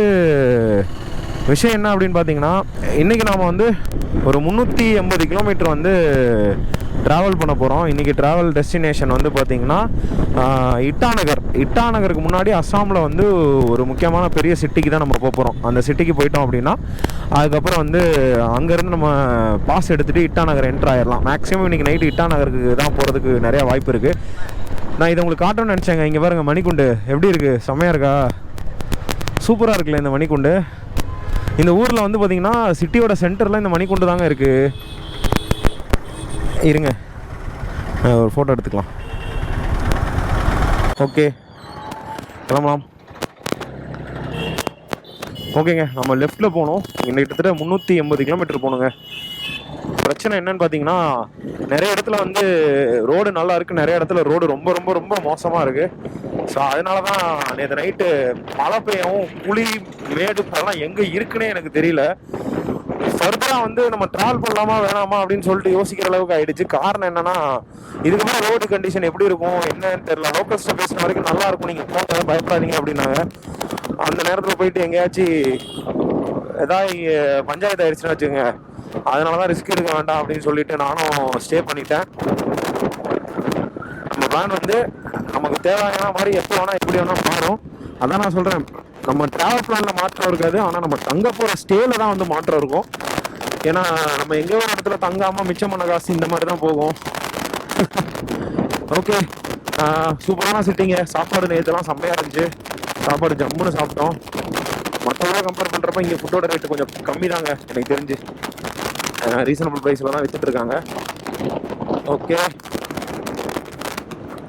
விஷயம் என்ன அப்படின்னு பார்த்தீங்கன்னா, இன்றைக்கி நாம் வந்து ஒரு 380 கிலோமீட்டர் வந்து ட்ராவல் பண்ண போகிறோம். இன்றைக்கி ட்ராவல் டெஸ்டினேஷன் வந்து பார்த்திங்கன்னா இட்டாநகருக்கு முன்னாடி அஸ்ஸாமில் வந்து ஒரு முக்கியமான பெரிய சிட்டிக்கு தான் நம்ம போக போகிறோம். அந்த சிட்டிக்கு போயிட்டோம் அப்படின்னா அதுக்கப்புறம் வந்து அங்கேருந்து நம்ம பாஸ் எடுத்துகிட்டு இட்டாநகர் என்ட்ரு ஆயிடலாம். மேக்ஸிமம் இன்றைக்கி நைட்டு இட்டாநகருக்கு தான் போகிறதுக்கு நிறையா வாய்ப்பு இருக்குது. நான் இதை உங்களுக்கு காட்டணும்னு நினச்சேங்க. இங்கே பாருங்கள், மணிக்குண்டு எப்படி இருக்குது, செம்மையாக இருக்கா? சூப்பராக இருக்குல்ல இந்த மணிக்குண்டு. இந்த ஊரில் வந்து பார்த்திங்கன்னா சிட்டியோட சென்டரில் இந்த மணிக்குண்டு தாங்க இருக்குது. இருங்க, ஒரு ஃபோட்டோ எடுத்துக்கலாம். ஓகே, கிளம்பலாம். ஓகேங்க, நம்ம லெஃப்ட்டில் போகணும். இன்னும் கிட்டத்தட்ட 380 கிலோமீட்டர் போகணுங்க. பிரச்சனை என்னன்னு பார்த்தீங்கன்னா, நிறைய இடத்துல வந்து ரோடு நல்லா இருக்குது, நிறைய இடத்துல ரோடு ரொம்ப ரொம்ப ரொம்ப மோசமாக இருக்குது. ஸோ அதனால தான் நேற்று நைட்டு மழை பெய்யவும் புளி மேடு அதெல்லாம் எங்கே இருக்குன்னே எனக்கு தெரியல. ஃபர்தராக வந்து நம்ம ட்ராவல் பண்ணலாமா வேணாமா அப்படின்னு சொல்லிட்டு யோசிக்கிற அளவுக்கு ஆகிடுச்சு. காரணம் என்னென்னா, இதுக்கப்புறம் ரோடு கண்டிஷன் எப்படி இருக்கும் என்னன்னு தெரியல. லோக்கல்ஸ்ட்டை பேசின வரைக்கும் நல்லா இருக்கும், நீங்கள் போங்க பயப்படாதீங்க அப்படின்னாங்க. அந்த நேரத்தில் போயிட்டு எங்கேயாச்சும் ஏதாவது பஞ்சாயத்து ஆயிடுச்சுன்னு வச்சுக்கோங்க, அதனால தான் ரிஸ்க் எடுக்க வேண்டாம் அப்படின்னு சொல்லிட்டு நானும் ஸ்டே பண்ணிட்டேன். நம்ம பிளான் வந்து நமக்கு தேவையான மாதிரி எப்போ வேணால் எப்படி வேணால் மாறும். அதான் நான் சொல்கிறேன், நம்ம ட்ராவல் பிளானில் மாற்றம் இருக்காது, ஆனால் நம்ம தங்க போகிற ஸ்டேல தான் வந்து மாற்றம் இருக்கும். ஏன்னா நம்ம எங்கே ஒரு இடத்துல தங்காமல் மிச்சம் பண்ண காசு இந்த மாதிரி தான் போகும். ஓகே, சூப்பரான சிட்டிங்க. சாப்பாடு நேற்றுலாம் செம்மையாக இருந்துச்சு. சாப்பாடு ஜம்முன்னு சாப்பிட்டோம். மற்றவங்கள கம்பேர் பண்ணுறப்ப இங்கே ஃபுட்டோட ரேட்டு கொஞ்சம் கம்மி தாங்க எனக்கு தெரிஞ்சு. ரீசனபிள் ப்ரைஸில் தான் விற்றுட்ருக்காங்க. ஓகே,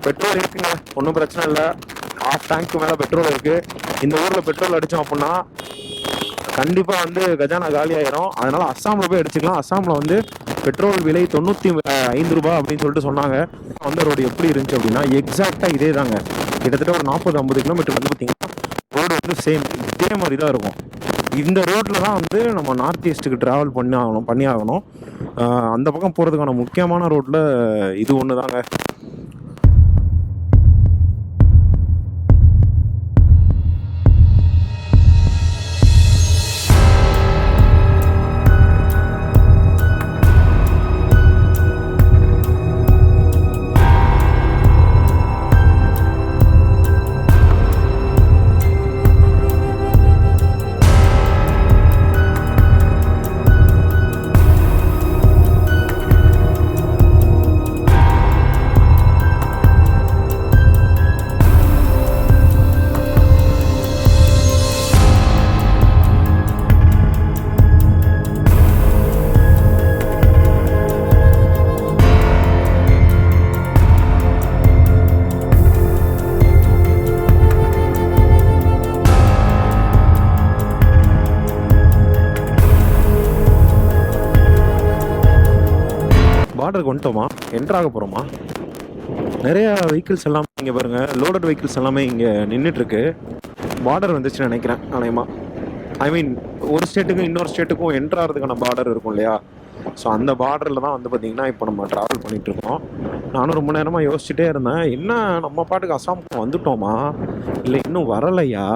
பெட்ரோல் இருக்குங்க, ஒன்றும் பிரச்சனை இல்லை. 1/2 டேங்க்கு மேலே பெட்ரோல் இருக்குது. இந்த ஊரில் பெட்ரோல் அடித்தோம் அப்படின்னா கண்டிப்பாக வந்து கஜானா காலி ஆயிரும். அதனால் அஸ்ஸாமில் போய் அடிச்சுக்கலாம். அஸ்ஸாமில் வந்து பெட்ரோல் விலை 95 ரூபா அப்படின்னு சொல்லிட்டு சொன்னாங்க. வந்து ரோடு எப்படி இருந்துச்சு அப்படின்னா எக்ஸாக்டாக இதே தாங்க. கிட்டத்தட்ட ஒரு 40-50 கிலோமீட்டர் வந்து பார்த்தீங்கன்னா ரோடு வந்து சேம் இதே மாதிரி தான் இருக்கும். இந்த ரோட்டில் தான் வந்து நம்ம நார்த் ஈஸ்ட்டுக்கு ட்ராவல் பண்ணி ஆகணும். அந்த பக்கம் போகிறதுக்கான முக்கியமான ரோட்டில் இது ஒன்று தாங்க. பார்டருக்கு வந்துட்டோமா, என்ட்ராக போகிறோமா? நிறையா வெஹிக்கிள்ஸ் எல்லாம் இங்கே பாருங்கள், லோடட் வெஹிக்கிள்ஸ் எல்லாமே இங்கே நின்றுட்டுருக்கு. பார்டர் வந்துச்சுன்னு நினைக்கிறேன் நாணயமாக. ஐ மீன் ஒரு ஸ்டேட்டுக்கும் இன்னொரு ஸ்டேட்டுக்கும் என்ட்ராகிறதுக்கான பார்டர் இருக்கும் இல்லையா? ஸோ அந்த பார்டரில் தான் வந்து பார்த்திங்கன்னா இப்போ நம்ம ட்ராவல் பண்ணிகிட்ருக்கோம். நானும் ரொம்ப நேரமாக யோசிச்சுட்டே இருந்தேன், என்ன நம்ம பாட்டுக்கு அசாமுக்கு வந்துட்டோமா இல்லை இன்னும் வரலையா,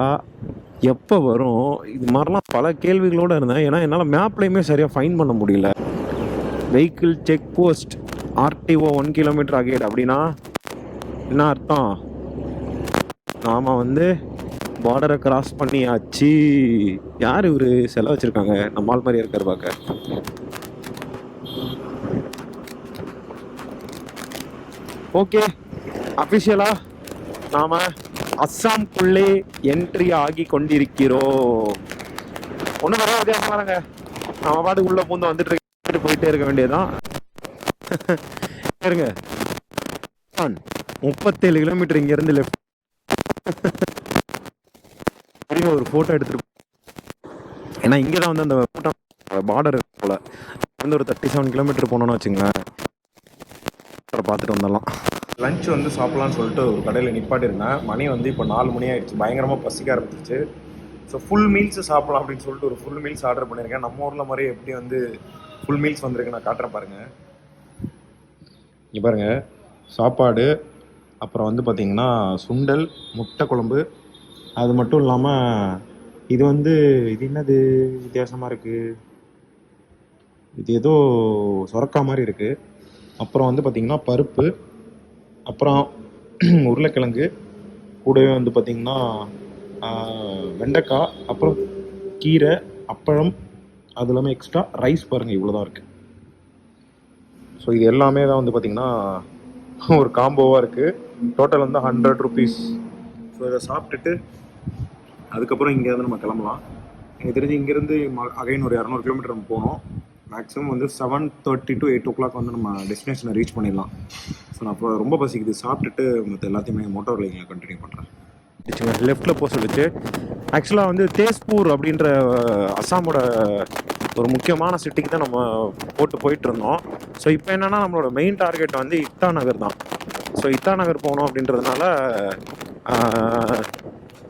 எப்போ வரும், இது மாதிரிலாம் பல கேள்விகளோடு இருந்தேன். ஏன்னா என்னால் மேப்லேயுமே சரியாக ஃபைன் பண்ண முடியல. Vehicle check post RTO 1 kilometre ஆகிடு அப்படின்னா என்ன அர்த்தம்? நாம் வந்து பார்டரை கிராஸ் பண்ணியாச்சு. யார் இவர் செலவு வச்சுருக்காங்க, நம்மால் மாதிரியே இருக்கார் பார்க்க. ஓகே, அஃபிஷியலாக நாம் அஸ்ஸாமுக்குள்ளே என்ட்ரி ஆகி கொண்டிருக்கிறோம். ஒன்றும் வர வித்தியாசமாங்க, நம்ம பாட்டுக்கு உள்ளே பூந்து வந்துட்டு போயிட்டே இருக்க வேண்டியதுதான். இருங்க, 37 கிலோமீட்டர் இங்கேருந்து லெஃப்ட். ஒரு ஃபோட்டோ எடுத்துட்டு, ஏன்னா இங்கே தான் வந்து அந்த ஃபோட்டோ பார்டர் போல வந்து ஒரு 37 கிலோமீட்டர் போனோன்னு வச்சுங்களேன், பார்த்துட்டு வந்துடலாம். லஞ்ச் வந்து சாப்பிட்லான்னு சொல்லிட்டு ஒரு கடையில் நிப்பாட்டிருந்தேன். மணி வந்து இப்போ 4 மணி ஆகிடுச்சு. பயங்கரமாக பசிக்க ஆரம்பிச்சிச்சு. ஸோ ஃபுல் மீல்ஸு சாப்பிட்லாம் அப்படின்னு சொல்லிட்டு ஒரு ஃபுல் மீல்ஸ் ஆர்டர் பண்ணியிருக்கேன். நம்ம ஊரில் மாதிரி எப்படி வந்து ஃபுல் மீல்ஸ் வந்திருக்கு நான் காட்டுறேன் பாருங்கள். இங்கே பாருங்கள், சாப்பாடு, அப்புறம் வந்து பார்த்திங்கன்னா சுண்டல், முட்டை குழம்பு. அது மட்டும் இல்லாமல் இது வந்து இது என்னது வித்தியாசமாக இருக்குது, இது ஏதோ சொரக்கா மாதிரி இருக்குது. அப்புறம் வந்து பார்த்திங்கன்னா பருப்பு, அப்புறம் உருளைக்கிழங்கு, கூடவே வந்து பார்த்திங்கன்னா வெண்டைக்காய், அப்புறம் கீரை, அப்பளம், அது இல்லாமல் எக்ஸ்ட்ரா ரைஸ் பாருங்கள், இவ்வளோ தான் இருக்குது. ஸோ இது எல்லாமே தான் வந்து பார்த்திங்கன்னா ஒரு காம்போவாக இருக்குது. டோட்டல் வந்து 100 ருபீஸ். ஸோ இதை சாப்பிட்டுட்டு அதுக்கப்புறம் இங்கேருந்து நம்ம கிளம்பலாம். எனக்கு தெரிஞ்சு இங்கேருந்து அகைன் ஒரு 200 கிலோமீட்டர் நம்ம போகணும். மேக்ஸிமம் வந்து 7:30 to 8 o'clock வந்து நம்ம டெஸ்டினேஷனை ரீச் பண்ணிடலாம். ஸோ நான் இப்போ ரொம்ப பசிக்குது, சாப்பிட்டுட்டு மற்ற எல்லாத்தையுமே மோட்டார் ரைடிங்கில் கண்டினியூ பண்ணுறேன். லெஃப்டில் போக சொல்லிச்சு. ஆக்சுவலாக வந்து தேஸ்பூர் அப்படின்ற அஸ்ஸாமோட ஒரு முக்கியமான சிட்டிக்கு தான் நம்ம போயிட்டு இருந்தோம். ஸோ இப்போ என்னென்னா நம்மளோட மெயின் டார்கெட் வந்து இத்தாநகர் தான். ஸோ இத்தாநகர் போகணும் அப்படின்றதுனால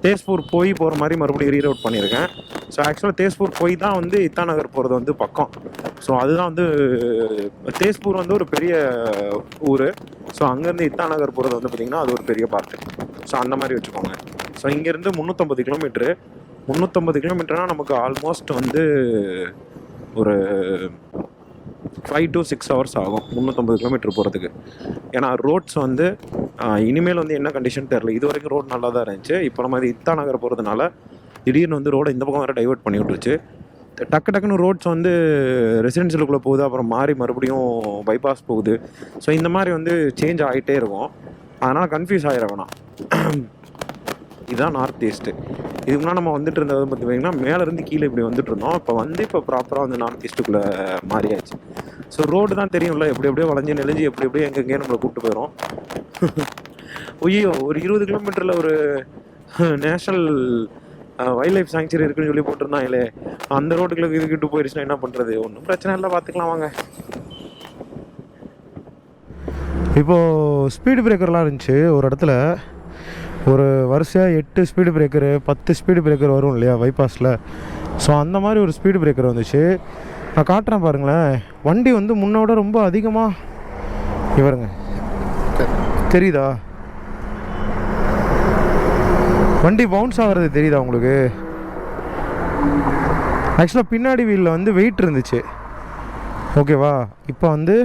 தேஸ்பூர் போகிற மாதிரி மறுபடியும் ரீரவுட் பண்ணியிருக்கேன். ஸோ ஆக்சுவலாக தேஸ்பூர் போய் தான் வந்து இத்தாநகர் போகிறது வந்து பக்கம். ஸோ அதுதான் வந்து தேஸ்பூர் வந்து ஒரு பெரிய ஊர். ஸோ அங்கேருந்து இத்தாநகர் போகிறது வந்து பார்த்திங்கன்னா அது ஒரு பெரிய பார்ட்டு. ஸோ அந்த மாதிரி வச்சுக்கோங்க. ஸோ இங்கேருந்து 350 கிலோமீட்ரு. 350 கிலோமீட்டர்னால் நமக்கு ஆல்மோஸ்ட் வந்து ஒரு 5 to 6 hours ஆகும் 350 கிலோமீட்டர் போகிறதுக்கு. ஏன்னா ரோட்ஸ் வந்து இனிமேல் வந்து என்ன கண்டிஷன் தெரில. இது வரைக்கும் ரோடு நல்லா தான் இருந்துச்சு. இப்போ நம்ம அது இத்தாநகர் போகிறதுனால திடீர்னு வந்து ரோடை இந்த பக்கம் வேறு டைவர்ட் பண்ணி விட்டுருச்சு. டக்குன்னு ரோட்ஸ் வந்து ரெசிடென்ஷியலுக்குள்ளே போகுது, அப்புறம் மாறி மறுபடியும் பைபாஸ் போகுது. ஸோ இந்த மாதிரி வந்து சேஞ்ச் ஆகிட்டே இருக்கும். அதனால் கன்ஃபியூஸ் ஆகிட வேணாம். இதுதான் நார்த் ஈஸ்ட்டு. இதுக்கு முன்னாடி நம்ம வந்துட்டு இருந்தது பார்த்திங்கன்னா மேலேருந்து கீழே இப்படி வந்துட்டு இருந்தோம். இப்போ ப்ராப்பராக வந்து நார்த் ஈஸ்ட்டுக்குள்ளே மாறியாச்சு. ஸோ ரோடு தான் தெரியும்ல, எப்படியே வளைஞ்சு நெளிஞ்சு எப்படியே எங்கெங்கே நம்மளை கூப்பிட்டு போயிடும். ஐயோ, ஒரு 20 கிலோமீட்டரில் ஒரு நேஷ்னல் வைல்ட் லைஃப் சாங்சுரி இருக்குன்னு சொல்லி போட்டிருந்தாங்களே, அந்த ரோட்டுக்குள்ள இதுக்கிட்டு போயிடுச்சுன்னா என்ன பண்ணுறது? ஒன்றும் பிரச்சனை இல்லை, பார்த்துக்கலாம் வாங்க. இப்போது ஸ்பீடு பிரேக்கர்லாம் இருந்துச்சு ஒரு இடத்துல. ஒரு வரிசையாக 8 ஸ்பீடு பிரேக்கரு 10 ஸ்பீடு பிரேக்கர் வரும் இல்லையா பைபாஸில். ஸோ அந்த மாதிரி ஒரு ஸ்பீடு பிரேக்கர் வந்துச்சு. நான் காட்டுறேன் பாருங்களேன். வண்டி வந்து முன்னோட ரொம்ப அதிகமாக இவருங்க தெரியுதா, வண்டி பவுன்ஸ் ஆகிறது தெரியுதா உங்களுக்கு? ஆக்சுவலாக பின்னாடி வீலில் வந்து வெயிட் இருந்துச்சு, ஓகேவா? இப்போ வந்து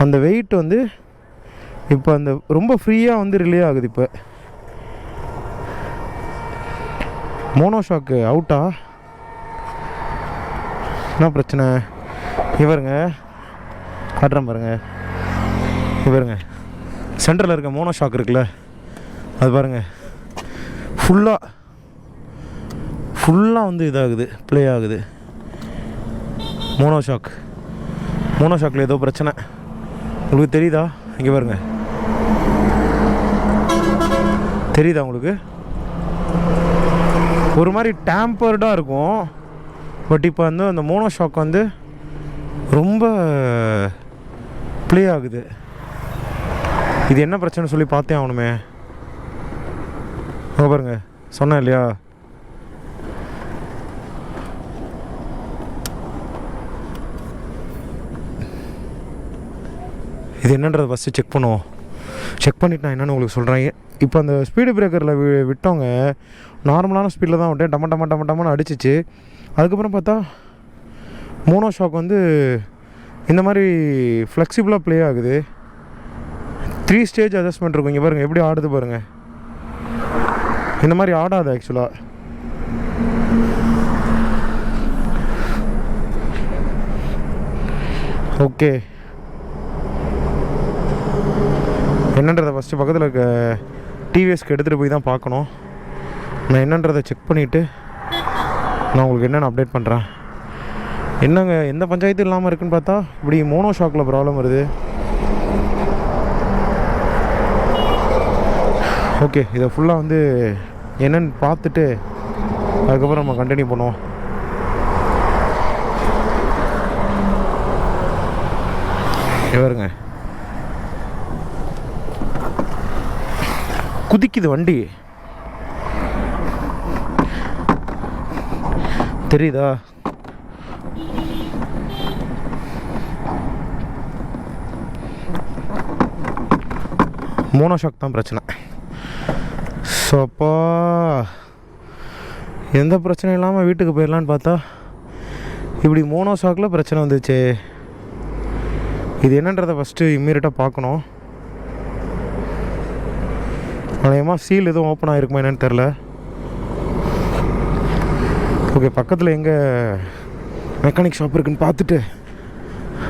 அந்த வெயிட் வந்து இப்போ அந்த ரொம்ப ஃப்ரீயாக வந்து ரிலே ஆகுது. இப்போ மோனோ ஷாக்கு அவுட்டா? என்ன பிரச்சனை? இவருங்க காட்டுறேன் பாருங்க. இவருங்க சென்டரில் இருக்க மோனோ ஷாக் இருக்குல்ல, அது பாருங்கள் ஃபுல்லாக வந்து இதாகுது, ப்ளே ஆகுது. மோனோ ஷாக்கில் ஏதோ பிரச்சனை உங்களுக்கு தெரியுதா? இங்கே பாருங்க, தெரியுதா உங்களுக்கு? ஒரு மாதிரி டேம்பர்டாக இருக்கும். பட் இப்போ வந்து அந்த மோனோ ஷாக் வந்து ரொம்ப ப்ளே ஆகுது. இது என்ன பிரச்சனை சொல்லி பார்த்தே ஆகணுமே. பாருங்க, சொன்னேன் இல்லையா? இது என்னன்றதை ஃபஸ்ட்டு செக் பண்ணுவோம். செக் பண்ணிவிட்டு நான் என்னென்னு உங்களுக்கு சொல்கிறேன். இப்போ அந்த ஸ்பீடு பிரேக்கரில் விட்டவங்க நார்மலான ஸ்பீடில் தான் விட்டேன். டம்மன்னு அடிச்சிச்சு. அதுக்கப்புறம் பார்த்தா மோனோ ஷாக் வந்து இந்த மாதிரி ஃப்ளெக்சிபிளாக ப்ளே ஆகுது. 3 ஸ்டேஜ் அட்ஜஸ்ட்மெண்ட் இருக்கும். இங்கே பாருங்கள் எப்படி ஆடுது பாருங்கள். இந்த மாதிரி ஆடாது ஆக்சுவலாக. ஓகே, என்னன்றதை ஃபஸ்ட்டு பக்கத்தில் இருக்க டிவிஎஸ்க்கு எடுத்துகிட்டு போய் தான் பார்க்கணும். நான் என்னன்றதை செக் பண்ணிவிட்டு நான் உங்களுக்கு என்னென்னு அப்டேட் பண்ணுறேன். என்னங்க எந்த பஞ்சாயத்து இல்லாமல் இருக்குன்னு பார்த்தா இப்படி மோனோ ஷாக்கில் ப்ராப்ளம் வருது. ஓகே, இதை ஃபுல்லாக வந்து என்னென்னு பார்த்துட்டு அதுக்கப்புறம் நம்ம கண்டினியூ பண்ணுவோம். இவருங்க குதிக்குது வண்டி, தெரியுதா? மோனோ ஷாக் தான் பிரச்சனை. ஸோப்பா எந்த பிரச்சனையும் இல்லாமல் வீட்டுக்கு போயிடலான்னு பார்த்தா இப்படி மோனோ ஷாக்கில் பிரச்சனை வந்துச்சு. இது என்னன்றதை ஃபஸ்ட்டு இம்மீடியட்டாக பார்க்கணும். அநேகமாக சீல் எதுவும் ஓப்பன் ஆகிருக்குமா என்னன்னு தெரில. ஓகே, பக்கத்தில் எங்கே மெக்கானிக் ஷாப் இருக்குன்னு பார்த்துட்டு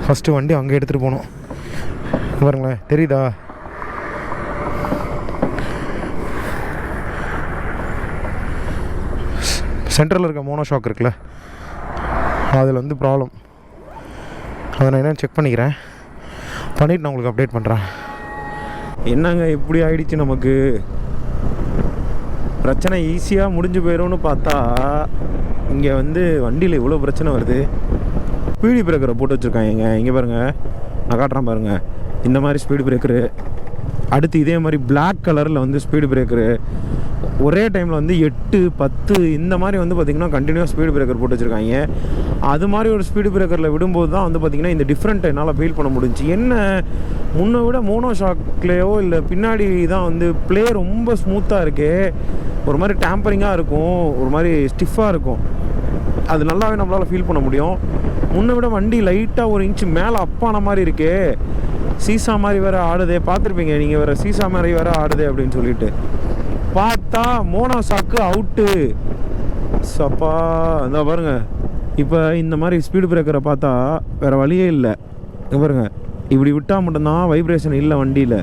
ஃபஸ்ட்டு வண்டி அங்கே எடுத்துகிட்டு போகணும். பாருங்களேன், தெரியுதா? சென்ட்ரலில் இருக்க மோனோ ஷாக் இருக்குல்ல, அதில் வந்து ப்ராப்ளம். அதை நான் என்னென்னு செக் பண்ணிக்கிறேன். பண்ணிவிட்டு நான் உங்களுக்கு அப்டேட் பண்ணுறேன். என்னங்க இப்படி ஆயிடுச்சு, நமக்கு பிரச்சனை ஈஸியாக முடிஞ்சு போயிடும்னு பார்த்தா இங்கே வந்து வண்டியில் இவ்வளோ பிரச்சனை வருது. ஸ்பீடு பிரேக்கரை போட்டு வச்சுருக்காங்க. இங்கே பாருங்கள், நான் காட்டுறேன் பாருங்கள். இந்த மாதிரி ஸ்பீடு பிரேக்கரு, அடுத்து இதே மாதிரி பிளாக் கலரில் வந்து ஸ்பீடு பிரேக்கரு, ஒரே டைமில் வந்து 8, 10 இந்த மாதிரி வந்து பார்த்திங்கன்னா கண்டினியூவாக ஸ்பீடு பிரேக்கர் போட்டு வச்சுருக்காங்க. அது மாதிரி ஒரு ஸ்பீடு பிரேக்கரில் விடும்போது தான் வந்து பார்த்திங்கன்னா இந்த டிஃப்ரெண்ட்டை என்னால் ஃபீல் பண்ண முடிஞ்சு. என்ன முன்னை விட மோனோ ஷாக்லேயோ இல்லை பின்னாடி தான் வந்து ப்ளே ரொம்ப ஸ்மூத்தாக இருக்கே, ஒரு மாதிரி டேம்பரிங்காக இருக்கும், ஒரு மாதிரி ஸ்டிஃபாக இருக்கும். அது நல்லாவே நம்மளால் ஃபீல் பண்ண முடியும். முன்னை விட வண்டி லைட்டாக ஒரு இன்ச்சு மேலே அப்பான மாதிரி இருக்கே, சீசா மாதிரி வேறு ஆடுதே. பார்த்துருப்பீங்க நீங்கள், வேறு சீசா மாதிரி வேறு ஆடுதே அப்படின்னு சொல்லிட்டு பார்த்தா மோனோ ஷாக்கு அவுட்டு. சப்பா இந்த பாருங்கள். இப்போ இந்த மாதிரி ஸ்பீடு பிரேக்கரை பார்த்தா வேறு வழியே இல்லை. பாருங்கள், இப்படி விட்டால் மட்டும்தான் வைப்ரேஷன் இல்லை வண்டியில்.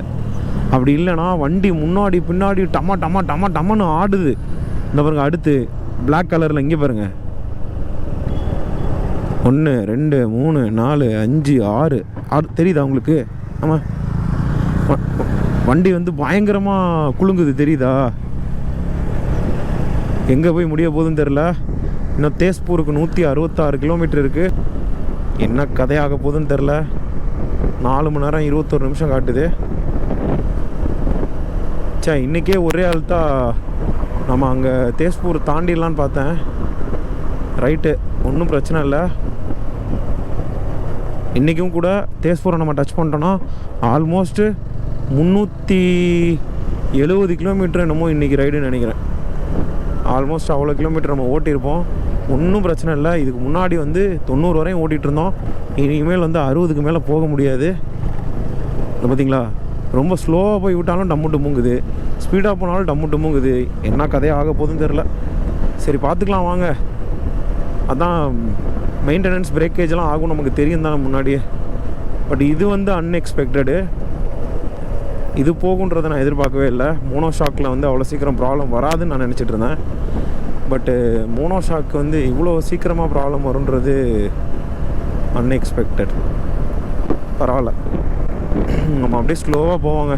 அப்படி இல்லைனா வண்டி முன்னாடி பின்னாடி டம்மன்னு ஆடுது. இந்த பாருங்க, அடுத்து பிளாக் கலரில் இங்கே பாருங்கள், 1 2 3 4 5 6 ஆடு தெரியுதா உங்களுக்கு? ஆமாம், வண்டி வந்து பயங்கரமாக குலுங்குது, தெரியுதா? எங்கே போய் முடிய போகுதுன்னு தெரில. இன்னும் தேஸ்பூருக்கு 166 கிலோமீட்டர் இருக்குது. என்ன கதையாக போகுதுன்னு தெரில. 4 மணி நேரம் 21 நிமிஷம் காட்டுது. இன்றைக்கே ஒரே ஆள் தான் நம்ம அங்கே தேஸ்பூர் தாண்டிடலான்னு பார்த்தேன். ரைட்டு, ஒன்றும் பிரச்சனை இல்லை. இன்றைக்கும் கூட தேஸ்பூரை நம்ம டச் பண்ணிட்டோன்னா ஆல்மோஸ்ட்டு 370 கிலோமீட்டர் என்னமோ இன்றைக்கி ரைடுன்னு நினைக்கிறேன். ஆல்மோஸ்ட் அவ்வளோ கிலோமீட்டர் நம்ம ஓட்டியிருப்போம். ஒன்றும் பிரச்சனை இல்லை. இதுக்கு முன்னாடி வந்து 90 வரையும் ஓட்டிகிட்டு இருந்தோம். இனிமேல் வந்து 60க்கு மேலே போக முடியாது. பார்த்தீங்களா, ரொம்ப ஸ்லோவாக போய் விட்டாலும் டம்மு டம்முங்குது, ஸ்பீடாக போனாலும் டம்மு டம்முங்குது. என்ன கதையாக ஆக போகுதுன்னு தெரில. சரி பார்த்துக்கலாம் வாங்க. அதான் மெயின்டெனன்ஸ் பிரேக்கேஜெலாம் ஆகும் நமக்கு தெரியும் தானே முன்னாடியே. பட் இது வந்து அன்எக்ஸ்பெக்டடு. இது போகுன்றதை நான் எதிர்பார்க்கவே இல்லை. மோனோ ஷாக்கில் வந்து அவ்வளோ சீக்கிரம் ப்ராப்ளம் வராதுன்னு நான் நினச்சிட்டு இருந்தேன். பட்டு மோனோ ஷாக் வந்து இவ்வளோ சீக்கிரமாக ப்ராப்ளம் வருன்றது அன்எக்ஸ்பெக்டட். பரவாயில்ல, நம்ம அப்படியே ஸ்லோவாக போவாங்க.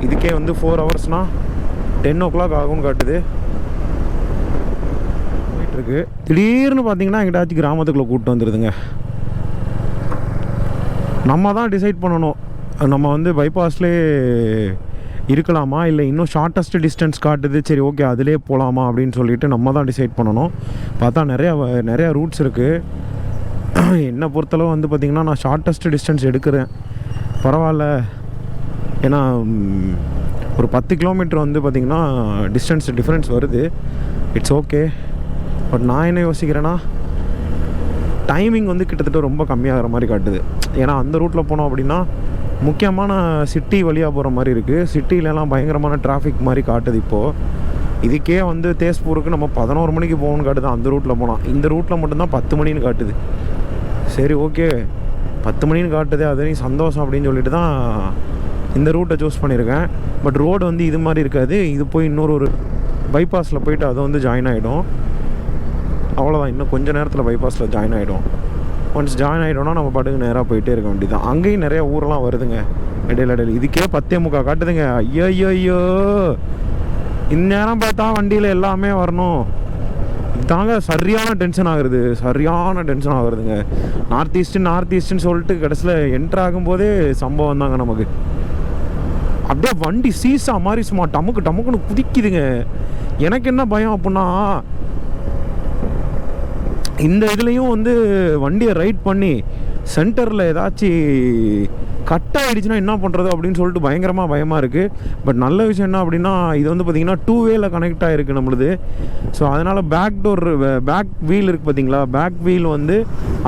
இதுக்கே வந்து 4 ஹவர்ஸ்னால் 10 o'clock ஆகும்னு காட்டுது. போயிட்டுருக்கு. திடீர்னு பார்த்தீங்கன்னா எங்கிட்டாச்சும் கிராமத்துக்குள்ளே கூப்பிட்டு வந்துடுதுங்க. நம்ம தான் டிசைட் பண்ணணும், நம்ம வந்து பைபாஸ்லேயே இருக்கலாமா இல்லை இன்னும் ஷார்ட்டஸ்ட் டிஸ்டன்ஸ் காட்டுது, சரி ஓகே அதிலே போகலாமா அப்படின்னு சொல்லிட்டு நம்ம தான் டிசைட் பண்ணணும். பார்த்தா நிறையா ரூட்ஸ் இருக்குது. என்னை பொறுத்தளவு வந்து பார்த்திங்கன்னா நான் ஷார்ட்டஸ்ட் டிஸ்டன்ஸ் எடுக்கிறேன். பரவாயில்ல, ஏன்னா ஒரு 10 கிலோமீட்டர் வந்து பார்த்திங்கன்னா டிஸ்டன்ஸ் டிஃப்ரென்ஸ் வருது. It's okay. பட் நான் என்ன யோசிக்கிறேன்னா, டைமிங் வந்து கிட்டத்தட்ட ரொம்ப கம்மியாகிற மாதிரி காட்டுது. ஏன்னா அந்த ரூட்டில் போனோம் அப்படின்னா முக்கியமான சிட்டி வழியாக போகிற மாதிரி இருக்குது. சிட்டிலலாம் பயங்கரமான டிராஃபிக் மாதிரி காட்டுது. இப்போது இதுக்கே வந்து தேஸ்பூருக்கு நம்ம 11 மணிக்கு போகணுன்னு காட்டுது அந்த ரூட்டில் போனால். இந்த ரூட்டில் மட்டும்தான் 10 மணின்னு காட்டுது. சரி ஓகே, 10 மணின்னு காட்டுது, அதுலேயும் சந்தோஷம் அப்படின்னு சொல்லிட்டு தான் இந்த ரூட்டை சூஸ் பண்ணியிருக்கேன். பட் ரோடு வந்து இது மாதிரி இருக்காது. இது போய் இன்னொரு பைபாஸில் போயிட்டு அதை வந்து ஜாயின் ஆகிடும். அவ்வளோதான், இன்னும் கொஞ்சம் நேரத்தில் பைபாஸில் ஜாயின் ஆகிடும். ஒன்ஸ் ஜாயின் ஆகிட்டோன்னா நம்ம பாட்டுக்கு நேராக போயிட்டே இருக்க வேண்டியதான். அங்கேயும் நிறையா ஊரெலாம் வருதுங்க இடையில. இதுக்கே 10:45 காட்டுதுங்க. ஐயோ, இந்நேரம் பார்த்தா வண்டியில் எல்லாமே வரணும். இதுதாங்க சரியான டென்ஷன் ஆகுறதுங்க. நார்த் ஈஸ்ட்டுன்னு சொல்லிட்டு கடைசியில் என்ட்ரு ஆகும்போதே சம்பவம் தாங்க நமக்கு. அப்படியே வண்டி சீசா மாதிரி சும்மா டமுக்குன்னு குதிக்குதுங்க. எனக்கு என்ன பயம் அப்படின்னா, இந்த இதுலேயும் வந்து வண்டியை ரைட் பண்ணி சென்டரில் ஏதாச்சும் கட் ஆகிடுச்சுன்னா என்ன பண்ணுறது அப்படின்னு சொல்லிட்டு பயமாக இருக்குது. பட் நல்ல விஷயம் என்ன அப்படின்னா, இது வந்து பார்த்திங்கன்னா 2 வேல கனெக்ட் ஆகிருக்கு நம்மளுது. ஸோ அதனால் பேக் வீல் இருக்குது பார்த்திங்களா, பேக் வீல் வந்து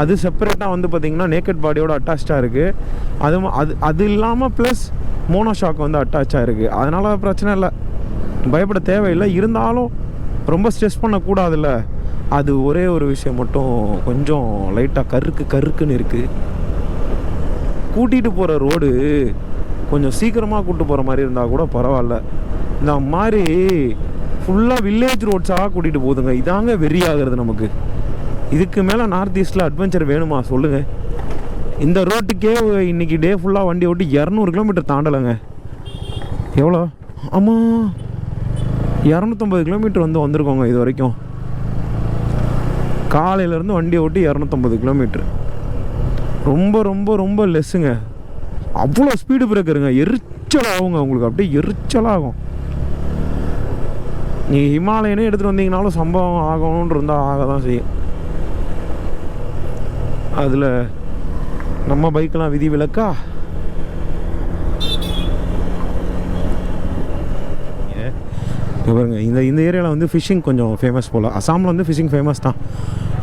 அது செப்பரேட்டாக வந்து பார்த்திங்கன்னா நேக்கட் பாடியோட அட்டாச்சாக இருக்குது. அது இல்லாமல் ப்ளஸ் மோனோ ஷாக் வந்து அட்டாச்சாக இருக்குது. அதனால் பிரச்சனை இல்லை, பயப்பட தேவையில்லை. இருந்தாலும் ரொம்ப ஸ்ட்ரெஸ் பண்ணக்கூடாதுல்ல. அது ஒரே ஒரு விஷயம் மட்டும் கொஞ்சம் லைட்டாக கருக்குன்னு இருக்குது. கூட்டிகிட்டு போகிற ரோடு கொஞ்சம் சீக்கிரமாக கூப்பிட்டு போகிற மாதிரி இருந்தால் கூட பரவாயில்ல. இந்த மாதிரி ஃபுல்லாக வில்லேஜ் ரோட்ஸாக கூட்டிகிட்டு போகுதுங்க. இதாங்க வெறியாகிறது நமக்கு. இதுக்கு மேலே நார்த் ஈஸ்ட்டில் அட்வென்ச்சர் வேணுமா சொல்லுங்கள்? இந்த ரோட்டுக்கே இன்றைக்கி டே ஃபுல்லாக வண்டி ஓட்டி 200 கிலோமீட்டர் தாண்டலைங்க. எவ்வளோ? ஆமாம், 250 கிலோமீட்டர் வந்திருக்கோங்க இது வரைக்கும். காலையிலேருந்து வண்டியை ஓட்டி 250 கிலோமீட்ரு. ரொம்ப ரொம்ப ரொம்ப லெஸ்ஸுங்க. அவ்வளோ ஸ்பீடு பிரேக்கருங்க. எரிச்சலாகுங்க உங்களுக்கு, அப்படியே எரிச்சலாகும். நீங்கள் ஹிமாலயனே எடுத்துகிட்டு வந்தீங்கனாலும் சம்பவம் ஆகணும்னு இருந்தால் ஆக தான் செய்யும். அதில் நம்ம பைக்கெலாம் விதி விலக்கா? பாருங்க, இந்த ஏரியாவில் வந்து ஃபிஷ்ஷிங் கொஞ்சம் ஃபேமஸ் போல். அசாமில் வந்து ஃபிஷ்ஷிங் ஃபேமஸ் தான்.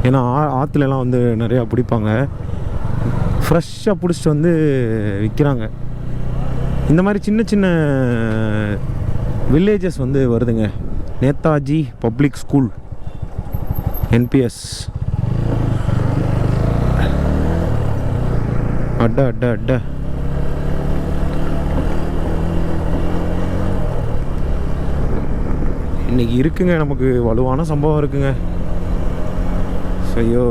ஏன்னா ஆற்றுலலாம் வந்து நிறையா பிடிப்பாங்க. ஃப்ரெஷ்ஷாக பிடிச்சிட்டு வந்து விற்கிறாங்க. இந்த மாதிரி சின்ன வில்லேஜஸ் வந்து வருதுங்க. Netaji public school, NPS. அட்டா இன்றைக்கி இருக்குங்க, நமக்கு வலுவான சம்பவம் இருக்குங்க. ஐயோ,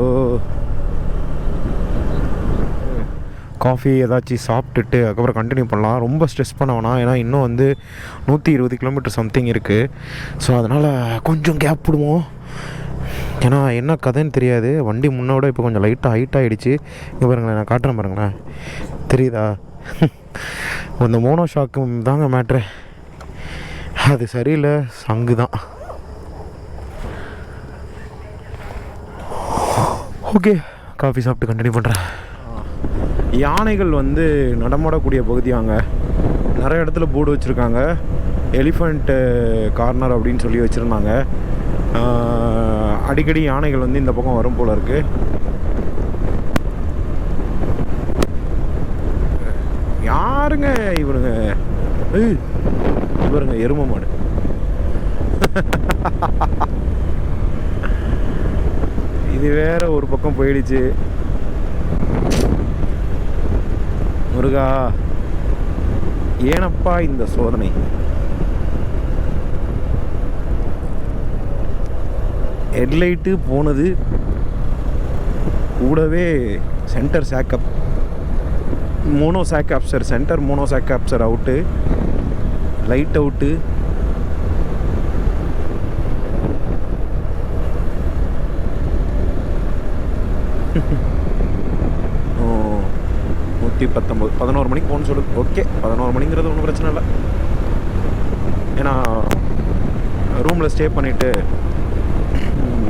காஃபி ஏதாச்சும் சாப்பிட்டுட்டு அதுக்கப்புறம் கண்டினியூ பண்ணலாம். ரொம்ப ஸ்ட்ரெஸ் பண்ண வேணாம். ஏன்னா இன்னும் வந்து 120 கிலோமீட்டர் சம்திங் இருக்குது. ஸோ அதனால் கொஞ்சம் கேப் விடுவோம். ஏன்னா என்ன கதைன்னு தெரியாது. வண்டி முன்னோட இப்போ கொஞ்சம் லைட்டாக ஹைட் ஆகிடுச்சு. இங்கே பாருங்களேன், நான் காட்டுறேன் பாருங்களேன், தெரியுதா? அந்த மோனோ ஷாக்கு தாங்க மேட்ரு. அது சரியில்லை, சங்கு தான். ஓகே, காஃபி சாப்பிட்டு கண்டினியூ பண்ணுறேன். யானைகள் வந்து நடமாடக்கூடிய பகுதியாங்க. நிறைய இடத்துல போர்டு வச்சுருக்காங்க, எலிஃபண்ட்டு கார்னர் அப்படின்னு சொல்லி வச்சுருந்தாங்க. அடிக்கடி யானைகள் வந்து இந்த பக்கம் வரும் போல் இருக்குது. யாருங்க இவருங்க? இவருங்க எரும மாடு. இது வேற ஒரு பக்கம் போயிடுச்சு. முருகா, ஏனப்பா இந்த சோதனை? ஹெட்லைட்டு போனது, கூடவே centre shock up mono shock absorber, centre mono shock absorber out, light out. ஓ, 119, 11 மணிக்கு போகணும்னு சொல்லுது. ஓகே, 11 மணிங்கிறது ஒன்றும் பிரச்சனை இல்லை. ஏன்னா ரூமில் ஸ்டே பண்ணிவிட்டு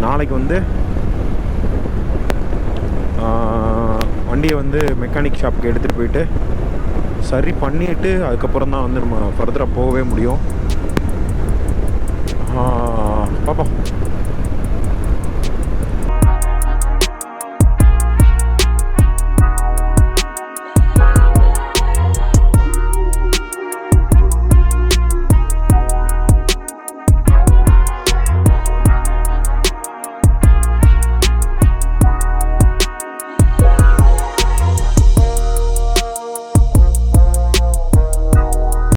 நாளைக்கு வந்து வண்டியை வந்து மெக்கானிக் ஷாப்புக்கு எடுத்துகிட்டு போயிட்டு சரி பண்ணிவிட்டு அதுக்கப்புறம் தான் வந்து நம்ம ஃபர்தராக போகவே முடியும். பார்ப்போம்.